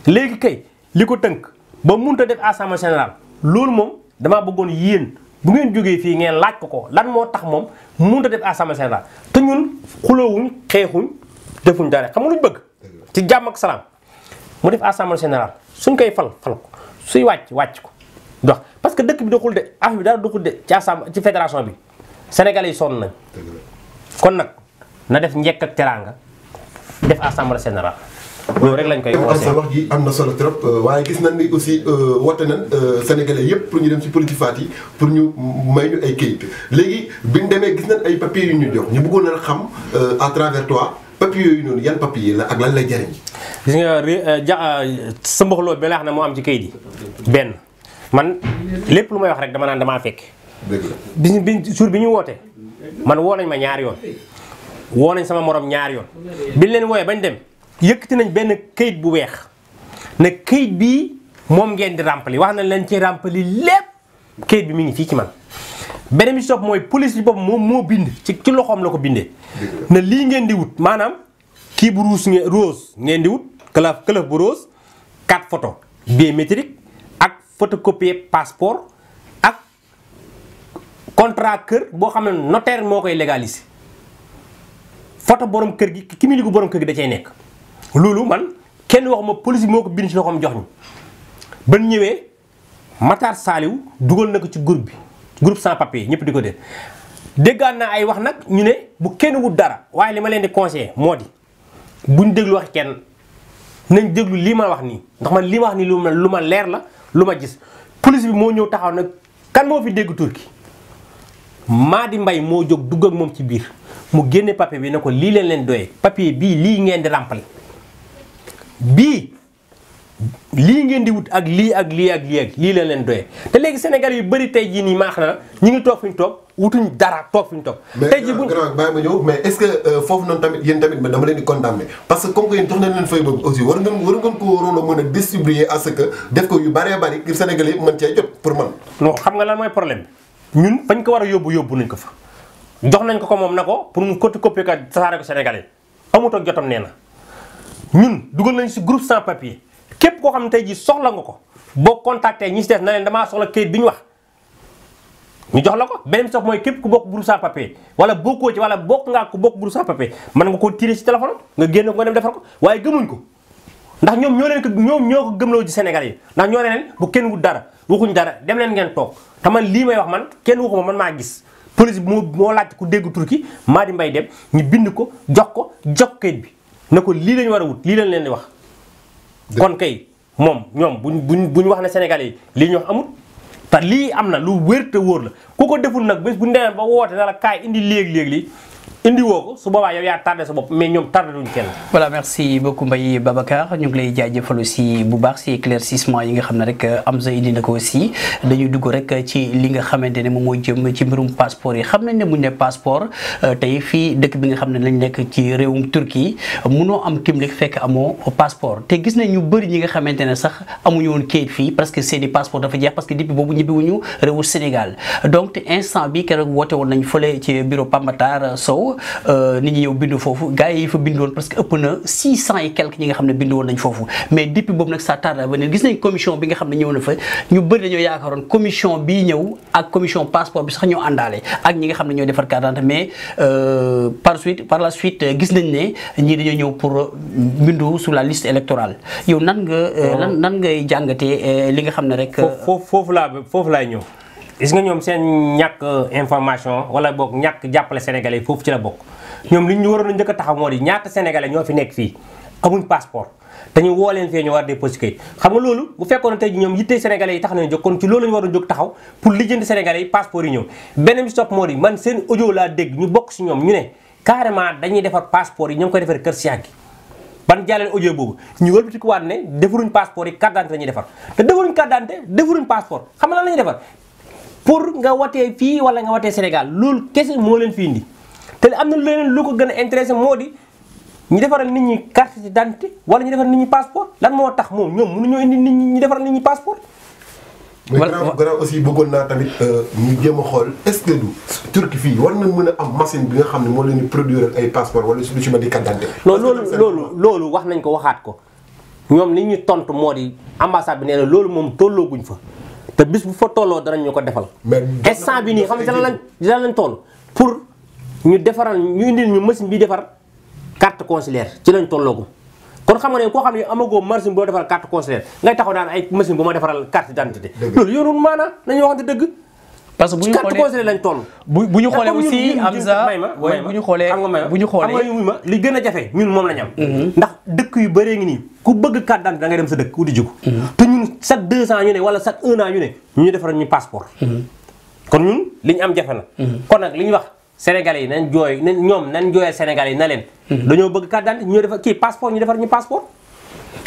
léegi kay li ko tënk ba mënut a def assemblée générale loolu moom. damaa bëggoon yéen bu ngeen jógee fii ngeen laaj ko lan moo tax moom mënut a def assemblée générale te ñun xuloowuñ xeexuñ defuñ dara xam nga luñ bëgg. ci jàmm ak salaam mu def assemblée générale suñ koy fal ko suy wàcc ko dox parce que dëkk bi doxul de affaire bi dara doxul de ci assemblée ci fédération bi sénégalais yi sonn nañ. kon nag na def njëkk ak teraanga def assemblée générale. loolu rek lañ koy conseillé wax ji am na solo trop waaye gis nañ ni aussi woote nañ sénégalais yëpp pour ñu dem ci politique yi pour ñu may ñu ay kayit léegi bi ñu demee gis nañ ay papiers yu ñu jox ñu bëggoon na xam à travers toi papiers yooyu noonu yan papiers la ak lan lay jariñ. gis nga sa mboxloo bi la wax ne moo am ci kayit yi benn man lépp lu may wax rek dama naan damaa fekk. dëgg la bi jour bi ñu woote man woo nañ ma ñaari yoon woo nañ sama morom ñaari yoon biñ leen wooyee bañ dem. yëkkati nañ benn kayit bu weex ne kayit bii moom ngeen di rempli wax nañ leen ci rempli lépp kayit bi mi ngi fii ci man. beneen bi si topp mooy police bi bopp moom moo bind ci loxoom la ko bindee. na lii ngeen di wut maanaam kii bu rose ngeen di wut këlëf bu rose 4 photos biométrique ak photocopier passeport ak contrat kër boo xam ne notaire moo koy légaliser photo borom kër gi ki mu ligu borom kër gi da cay nekk. loolu man kenn waxuma police bi moo ko bind ci loxoom jox ñu ban ñëwee Matar Saliou dugal na ko ci groupe sans papier ñëpp di ko def déggaan naa ay wax nag ñu ne bu kenn wut dara waaye li ma leen di conseiller moo di buñ déglu wax kenn nañ déglu lii ma wax nii ndax man lii ma wax nii lu ma leer la lu ma gis police bi moo ñëw taxaw nag kan moo fi dégg turki Madi Mbaye moo jóg dugg ak moom ci biir mu génne papier bi ne ko lii leen doyee papier bii lii ngeen di remplir bii lii ngeen di wut ak lii ak lii ak lii ak lii leen doyee te léegi Sénégal yu bëri tey jii nii maax na ñi ngi toog fi ñu toog wutuñ dara toog fi ñu toog. tey jii mais bàyyi ma ñëw mais est-ce que foofu noonu tamit yéen tamit dama leen di condamner parce que comme que yéen jox nañ leen feuille boobu aussi war ngeen ko waroon a mën a distribuer à ce que def ko yu bëree bëri ngir Sénégalais yëpp mën cee jot pour man. non xam nga lan mooy problème bi ñun fañ ko war a yóbbu nañ ko fa jox nañ ko moom na ko pour mu copier ko tasaare ko Sénégalais amut ak jotam nee na ñun dugal nañ si groupe sans papier. képp koo xam ne tey jii soxla nga ko boo contacté ñi si def na leen damaa soxla kayit bi ñu wax ñu jox la ko beneen bi sax mooy képp ku bokk groupe sans papier wala bokkoo ci wala bokk ngaa ku bokk groupe sans papier mën nga koo tiré si téléphone nga génn ko nga dem defar ko waaye gëmuñ ko ndax ñoom ñoo ko gëmloo ci Sénégal yi ndax ñoo ne leen bu kenn wut dara waxuñ dara dem leen ngeen toog te man lii may wax man kenn waxuma man maa gis police bi moo laaj ku dégg turki Madi Mbaye dem ñu bind ko jox kayit bi na ko lii lañ war a wut lii lañ leen di wax kon kay moom ñoom buñ wax ne Sénégalais yi lii ñu wax amul te lii am na lu wér te wóor la ku ko deful nag bés bu ñu demee ba woote na la kaay indi léeg-léeg li indi woo ko su boobaa yow yaa tardé sa bopp mais ñoom tardé duñ kenn. voilà merci beaucoup Mbaye Babacar ñu ngi lay jaajëfal aussi bu baax si éclaircissement yi nga xam ne rek Amza indi na ko aussi dañuy dugg rek ci li nga xamante ne moom mooy jëm ci mbirum passeport yi xam nañ ne bu ñu ne passeport tey fii dëkk bi nga xam ne lañ nekk ci réewum Turquie munoo am kimlik fekk amoo passeport te gis nañ ñu bëri ñi nga xamante ne sax amuñu woon kayit fii parce que seeni passeport dafa jeex parce que depuis boobu ñibbiwuñu réewu Sénégal donc te instant bi keroog woote woon nañ fële ci bureau Pape Matar Sow nit ñi ñëw bindu foofu gars yi fa bindu woon parce que ëpp na 600 et quelques ñi nga xam ne bindu woon nañ foofu mais depuis boobu nag ça tarde à venir gis nañ commission bi nga xam ne ñëw na fa ñu bëri dañoo yaakaaroon commission bii ñëw ak commission passeport bi sax ñoo àndaale ak ñi nga xam ne ñoo defar carte d'identité mais par la suite gis nañ ne ñii dañoo ñëw pour bindu sur la liste électorale yow nan ngay jàngatee li nga xam ne rek foofu laay ñëw gis nga ñoom seen ñàkk information wala boog ñàkk jàppale sénégalais yi foofu ci la bokk ñoom li ñu waroon a njëkk a taxaw moo di ñaata sénégalais ñoo fi nekk fii amuñ passeport te ñu woo leen fii ñu war déposé kayit xam nga loolu bu fekkoon tey ji ñoom yittee sénégalais yi tax nañu jóg kon ci loolu la ñu waroon jóg taxaw pour lijjanti sénégalais yi passeport yi ñëw beneen bi stop moo di man seen audio laa dégg ñu bokk si ñoom ñu ne carrément dañuy defar passeport yi ñoo ngi koy defar kër Siak gi ban jàlleen audio boobu ñu wëlbati ko waat ne defaruñ passeport yi carte d'identité la ñuy defar te defaruñ carte d'identité defaruñ passeport xam nga lan la ñuy defar pour nga watee fii wala nga watee Sénégal loolu kese moo leen fi indi te am na leneen lu ko gën a intéressé moo di ñu defaral nit ñi carte d'identité wala ñu defaral nit ñi passeport lan moo tax moom ñoom mënuñoo indi nit ñi ñu defaral nit ñi passeport. mais gannaaw aussi bëggoon naa tamit ñu jéem a xool est-ce que du Turquie fii war na mën a am machine bi nga xam ne moo leen di produire ay passeport wala lu ci mel ni carte d'identité. loolu wax nañ ko waxaat ko ñoom li ñu tontu moo di ambassade bi nee na loolu moom tollooguñ fa. te bis bu fa tolloo danañ ñu ko defal. mais instant bi nii xam nga dina lañ toll pour ñu defaral ñu indil ñu machine bi defar carte consulaire ci lañ tolloogu kon xam nga ne koo xam ne amagoo machine boo defaral carte consulaire ngay taxaw daan ay machine bu ma defaral carte d'identité. loolu yoonul maanaam nañu waxante dëgg. parce que bu ñu xoolee carte consulaire lañ toll. bu ñu xoolee aussi Amza bu ñu xoolee li gën a jafe ñun moom lañ am. ndax dëkk yu bëree ngi nii ku bëgg carte d'identité da ngay dem sa dëkk wuti jigu te ñun chaque 2 ans ñu ne wala chaque 1 an ñu ne ñu defaral ñu passeport. kon ñun li ñu am jafe na. kon nag li ñu wax sénégalais yi nañ jooy ñoom nañ jooyal sénégalais yi na leen. dañoo bëgg carte d'identité ñu defar kii passeport ñu defar ñu passeport.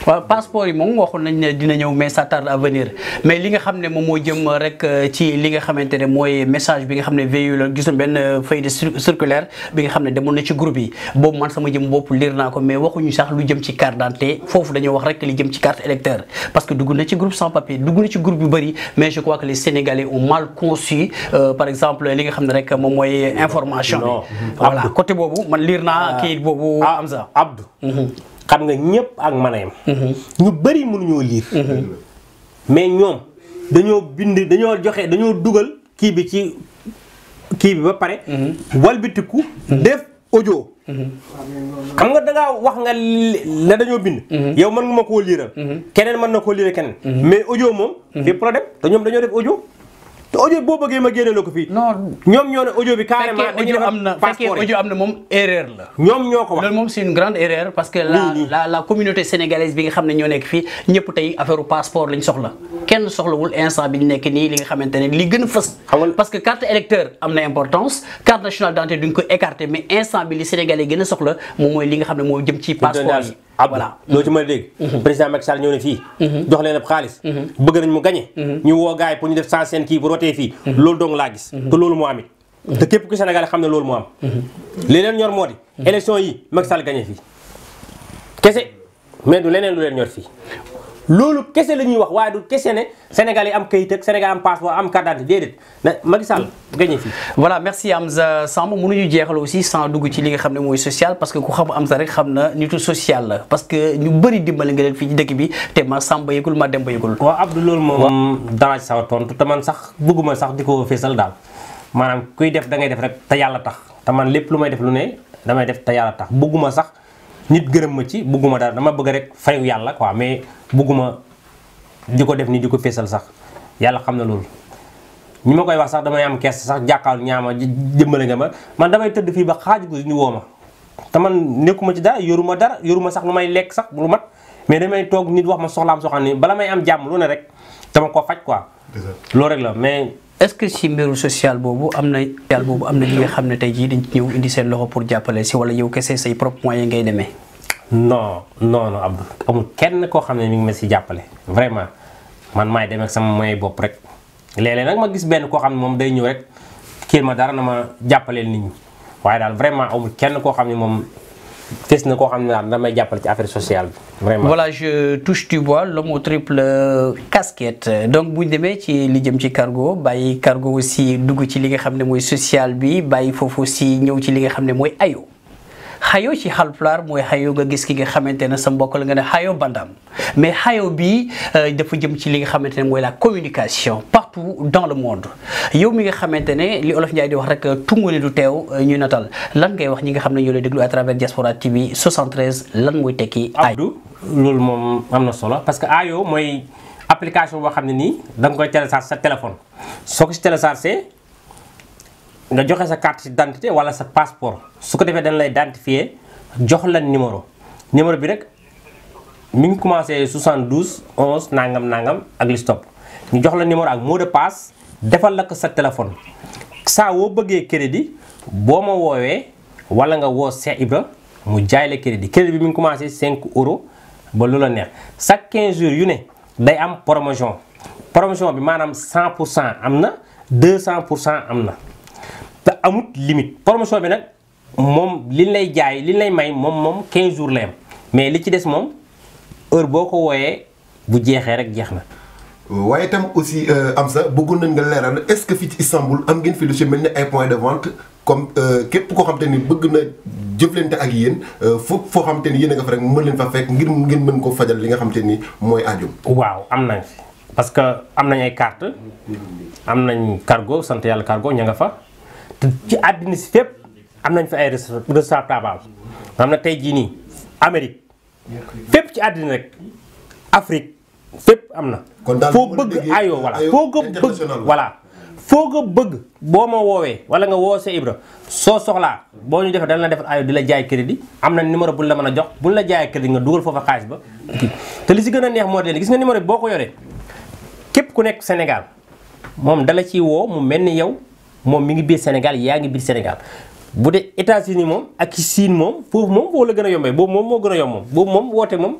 waaw passeport yi moom waxoon nañ ne dina ñëw mais ça tarde à venir mais li nga xam ne moom moo jëm rek ci li nga xamante ne mooy message bi nga xam ne véhicule gisoon benn feuille de circulaire bi nga xam ne demoon na ci groupe yi boobu man sama jëm bopp lire naa ko mais waxuñu sax lu jëm ci carte d'identité foofu dañoo wax rek li jëm ci carte électeur parce que dugg na ci groupe sans papier dugg na ci groupe yu bëri mais je crois que les Sénégalais ont mal conçu par exemple li nga xam ne rek moom mooy information bi voilà côté boobu man lire naa kii boobu Amza Abdou xam nga ñëpp ak manayam ñu bëri mënuñoo lire mais ñoom dañoo bind dañoo dugal kii bi ci kii bi ba pare walbitiku def audio xam nga dangaa wax nga la dañoo bind yow mën nga ma koo liiral keneen mën na koo liiral keneen mais audio moom fépp la dem te ñoom dañoo def audio te audio boo bëggee ma génne la ko fii non ñoom ñoo ne audio bi carrément fekkee audio am na moom erreur la ñoom ñoo ko wax loolu moom c'est une grande erreur parce que la communauté sénégalaise bi nga xam ne ñoo nekk fii ñëpp tey affaire passeport lañ soxla kenn soxlawul instant bi ñu nekk nii li nga xamante ne li gën a fës parce que carte électeur am na importance carte nationale d'identité duñ ko écarter mais instant bi li sénégalais gën a soxla moom mooy li nga xam ne moo jëm ci passeport yi voilà loo ci mën a dégg président Macky Sall ñëw ne fii jox leen ab xaalis bëgg nañ mu gagné ñu woo gars yi pour ñu def 100 kii bu rotee fii loolu dong laa gis te loolu moo amit te képp ku Sénégal xam ne loolu moo am li leen ñor moo di élection yi Macky Sall gagné fii kese mais du leneen lu leen ñor fii loolu kese la ñuy wax waaye du kese ne Sénégal yi am kayit ak Sénégal am passeport am carte d'identité déedéet na Macky Sall gagné fii. voilà merci Amza Samb mënuñu jeexal aussi sans dugg ci li nga xam ne mooy social parce que ku xam Amza rek xam na nitu social la parce que ñu bëri dimbali nga leen fii ci dëkk bi te ma Samba yëgul ma Demba yëgul. waaw Abdou loolu moom danaa ci sawa tontu te man sax bëgguma sax di ko feesal daal maanaam kuy def da ngay def rek te yàlla tax te man lépp lu may def lu ne damay def te yàlla tax bëgguma sax nit gërëm ma ci bëgguma dara dama bëgg rek fayu yàlla quoi mais bëgguma di ko def ni di ko feesal sax yàlla xam na loolu ñi ma koy wax sax damay am kees sax jàkkaarlu ñaama jëmbale nga ma man damay tëdd fii ba xaaju ko ñu woo ma te man nekkuma ci dara yoruma sax lu may lekk sax lu mat mais damay toog nit wax ma soxlaam soo xam ne bala may am jàmm lu ne rek dama ko faj quoi loolu rek la mais est-ce que si mbiru social boobu am na ñi nga xam ne tey jii dañ ci ñëw indi seen loxo pour jàppale si wala yow kese say propres moyens ngay demee non Abdou amul kenn koo xam ne mi ngi ma si jàppale vraiment man maay dem ak sama moyen bopp rek léeg-léeg nag ma gis benn koo xam ne moom day ñëw rek kii ma dara na ma jàppaleel nit ñi waaye daal vraiment amul kenn koo xam ne moom fes na koo xam ne daal damay jàppale ci affaire sociale bi vraiment. voilà je touche du bois l'homme au triple casquette donc bu ñu demee ci li jëm ci cargo bàyyi cargo aussi dugg ci li nga xam ne mooy social bi bàyyi foofu aussi ñëw ci li nga xam ne mooy ayo. xayo ci Haalpulaar mooy xayo nga gis ki nga xamante ne sa mbokk la nga ne xayo bandam mais xayo bi dafa jëm ci li nga xamante ne mooy la communication partout dans le monde yow mi nga xamante ne li Olof Njaay di wax rek tungale du teew ñu natal lan ngay wax ñi nga xam ne ñoo lay déglu à travers Diaspora TV 73 lan mooy tekki Abdou loolu moom am na solo parce que ayo mooy application boo xam ne nii da nga koy télécharger sa téléphone soo ko si télécharger nga joxe sa carte d'identité wala sa passeport su ko defee dañ lay identifier jox la numéro bi rek mi ngi commencé 72 11 nangam ak li stop ñu jox la numéro ak mot de passe defal la ko sa téléphone saa woo bëggee crédit boo ma woowee wala nga woo Cheikh Ibra mu jaay la crédit bi mi ngi commencé 5 euros ba lu la neex chaque 15 jours yu ne day am promotion bi maanaam 100% am na 200% am na. te amut limite promotion bi nag moom liñ lay jaay liñ lay may moom 15 jours la yam mais li ci des moom heure boo ko wooyee bu jeexee rek jeex na. waaye itam aussi Amza bëggoon nañ nga leeral est-ce que fii ci Istanbul am ngeen fi lu ci mel ni ay points de vente comme képp koo xam te ni bëgg na jëflante ak yéen foo xam te ni yéen a nga fa rek mën leen fa fekk ngir ngeen mën koo fajal li nga xam te ni mooy aajo. waaw am nañ fi parce que am nañ ay carte am nañ cargo sant yàlla cargo ña nga fa. ci àddina si fépp am nañ fi ay restaurant taabal xam na tey jii nii Amérique fépp ci àddina rek Afrique fépp am na. kon daal foo bëgg ayoo foo ko bëgg boo ma woowee wala nga woo sa Ibra soo soxlaa boo ñu defee dana la defal ayoo di la jaay crédit am na numéro bu la mën a jox bu la jaayee crédit nga dugal foofa xaalis ba te li si gën a neex moo leen gis nga numéro bi boo ko yoree képp ku nekk Sénégal moom dala ciy woo mu mel ni yow. moom mi ngi biir Sénégal yaa ngi biir Sénégal bu dee États-Unis moom ak Chine moom foofu moom foo la gën a yombee boobu moom moo gën a yomb moom boobu moom woote moom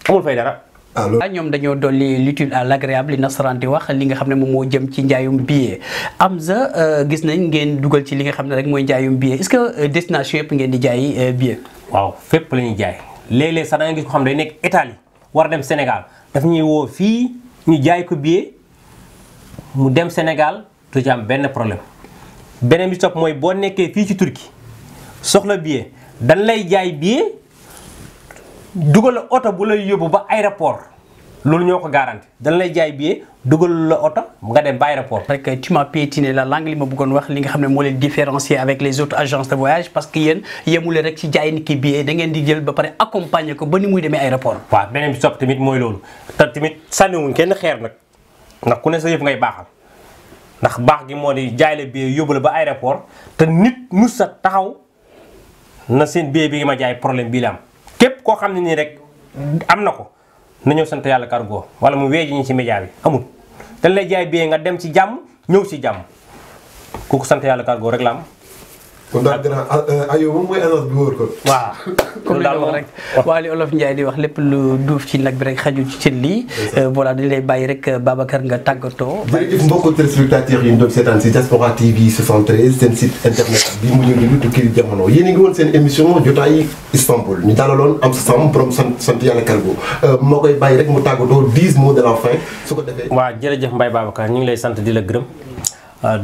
amul fay dara. alors ñoom dañoo dolli l'utile à l'agréable li nasaraan di wax li nga xam ne moom moo jëm ci njaayum billet Amza gis nañ ngeen dugal ci li nga xam ne rek mooy njaayum billet est-ce que destination yëpp ngeen di jaay billet. waaw fépp la ñuy jaay léeg-léeg sax da nga gis ko xam ne day nekk Italie war a dem Sénégal daf ñuy woo fii ñu jaay ko billet mu dem Sénégal du ci am benn problème. beneen bi topp mooy boo nekkee fii ci Turquie soxla billet dañ lay jaay billet dugal la oto bu lay yóbbu ba aéroport loolu ñoo ko garanti dañ lay jaay billet dugal la oto nga dem ba aéroport. rek tu m'as piétiné la langue li ma bëggoon wax li nga xam ne moo leen différencier avec les autres agences de voyage parce que yéen yemule rek ci jaay nit ki billet da ngeen di jël ba pare accompagner ko ba ni muy demee aéroport. waaw beneen bi topp tamit mooy loolu te tamit sànniwuñ kenn xeer nag ndax ku ne sa yëf ngay baaxal. ndax baax gi moo di jaay la billet yóbbu la ba aéroport te nit mus sa taxaw na seen billet bi nga ma jaay problème bii la am képp koo xam ne nii rek am na ko na ñëw sant yàlla cargo wala mu weeji ñi ci média bi amul dañ lay jaay billet nga dem ci jàmm ñëw ci jàmm kooku sant yàlla cargo rek la am. kon daal gannaaw ayoo moom mooy annonce bi wóor ko. waaw comme li nga wax rek waa li Olof Ndiaye di wax lépp lu duuf ci nag bi rek xaju ci cin lii voilà dañ lay bàyyi rek Babacar nga tàggatoo. jërëjëf mbokku téléspectateurs yi ñu doon seetaan si Diaspora TV 73 seen site internet bi mu ñu ngi tukki jamono yéen a ngi woon seen émission jotaay Istanbul ñu dalaloon Amza Samb borom sant yàlla cargo moo koy bàyyi rek mu tàggatoo 10 mots de la fin su ko defee. waaw jërëjëf Mbaye Babacar ñu ngi lay sant di la gërëm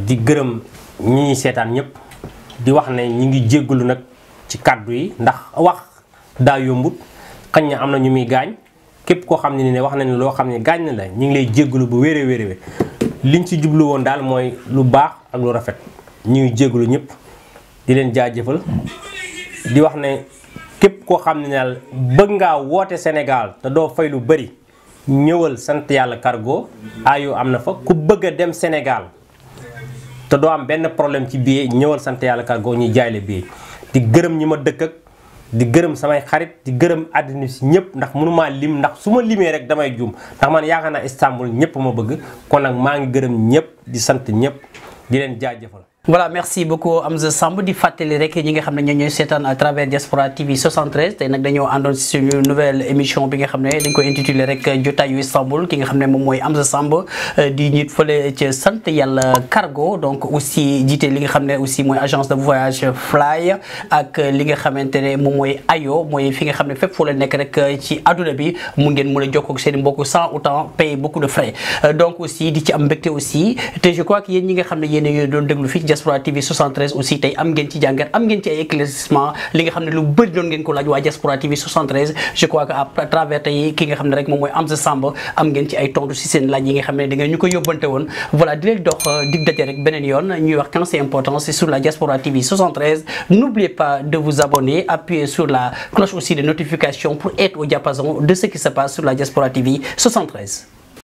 di gërëm ñi seetaan ñëpp. di wax ne ñi ngi jéggalu nag ci kàddu yi ndax wax daa yombut xañ na am na ñu muy gaañ képp koo xam ne wax nañ loo xam ne gaañ na la ñu ngi lay jéggalu bu wéree wéree liñ ci jublu woon daal mooy lu baax ak lu rafet ñu ngi jéggalu ñëpp di leen jaajëfal di wax ne képp koo xam ne daal bëgg ngaa woote Sénégal te doo fay lu bëri ñëwal sant yàlla cargo ayo am na fa ku bëgg a dem Sénégal te doo am benn problème ci billet ñëwal sant yàlla cargo ñuy jaay la billet di gërëm ñi ma dëkk ak di gërëm samay xarit di gërëm àddina si ñëpp ndax mënumaa lim ndax su ma limee rek damay juum ndax man yaakaar naa Istanbul ñëpp ma bëgg kon nag maa ngi gërëm ñëpp di sant ñëpp di leen jaajëfal. voilà merci beaucoup Amza Samb di fàttali rek ñi nga xam ne ñoo ñooy seetaan à travers Diaspora TV 73 tey nag dañoo àndoon si suñu nouvelle émission bi nga xam ne dañ ko intitulé rek jotaayu Istanbul ki nga xam ne moom mooy Amza Samb di nit fële ca sant yàlla cargo donc aussi jiite li nga xam ne aussi mooy agence de voyage Fly ak li nga xamante ne moom mooy ayo mooy fi nga xam ne fépp foo la nekk rek ci adduna bi mu ngeen mën a jokkoo ak seen i mbokk sans autant payer beaucoup de frais donc aussi di ci am mbégte aussi te je crois que yéen ñi nga xam ne yéen a doon déglu fii Diaspora TV 73 aussi tey am ngeen ci jàngat am ngeen ci ay éclaircissement li nga xam ne lu bëri doon ngeen ko laaj waa Diaspora TV 73 je crois que à travers tey ki nga xam ne rek moom mooy Amza Samb am ngeen ci ay tontu si seen laaj yi nga xam ne da ngeen ñu ko yóbbante woon voilà di leen dox dig daje rek beneen yoon ñuy wax quand c'est important c'est sur la Diaspora TV 73 n'oubliez pas de vous abonner appuyez sur la cloche aussi de notification pour être au diapason de ce qui se passe sur la Diaspora TV 73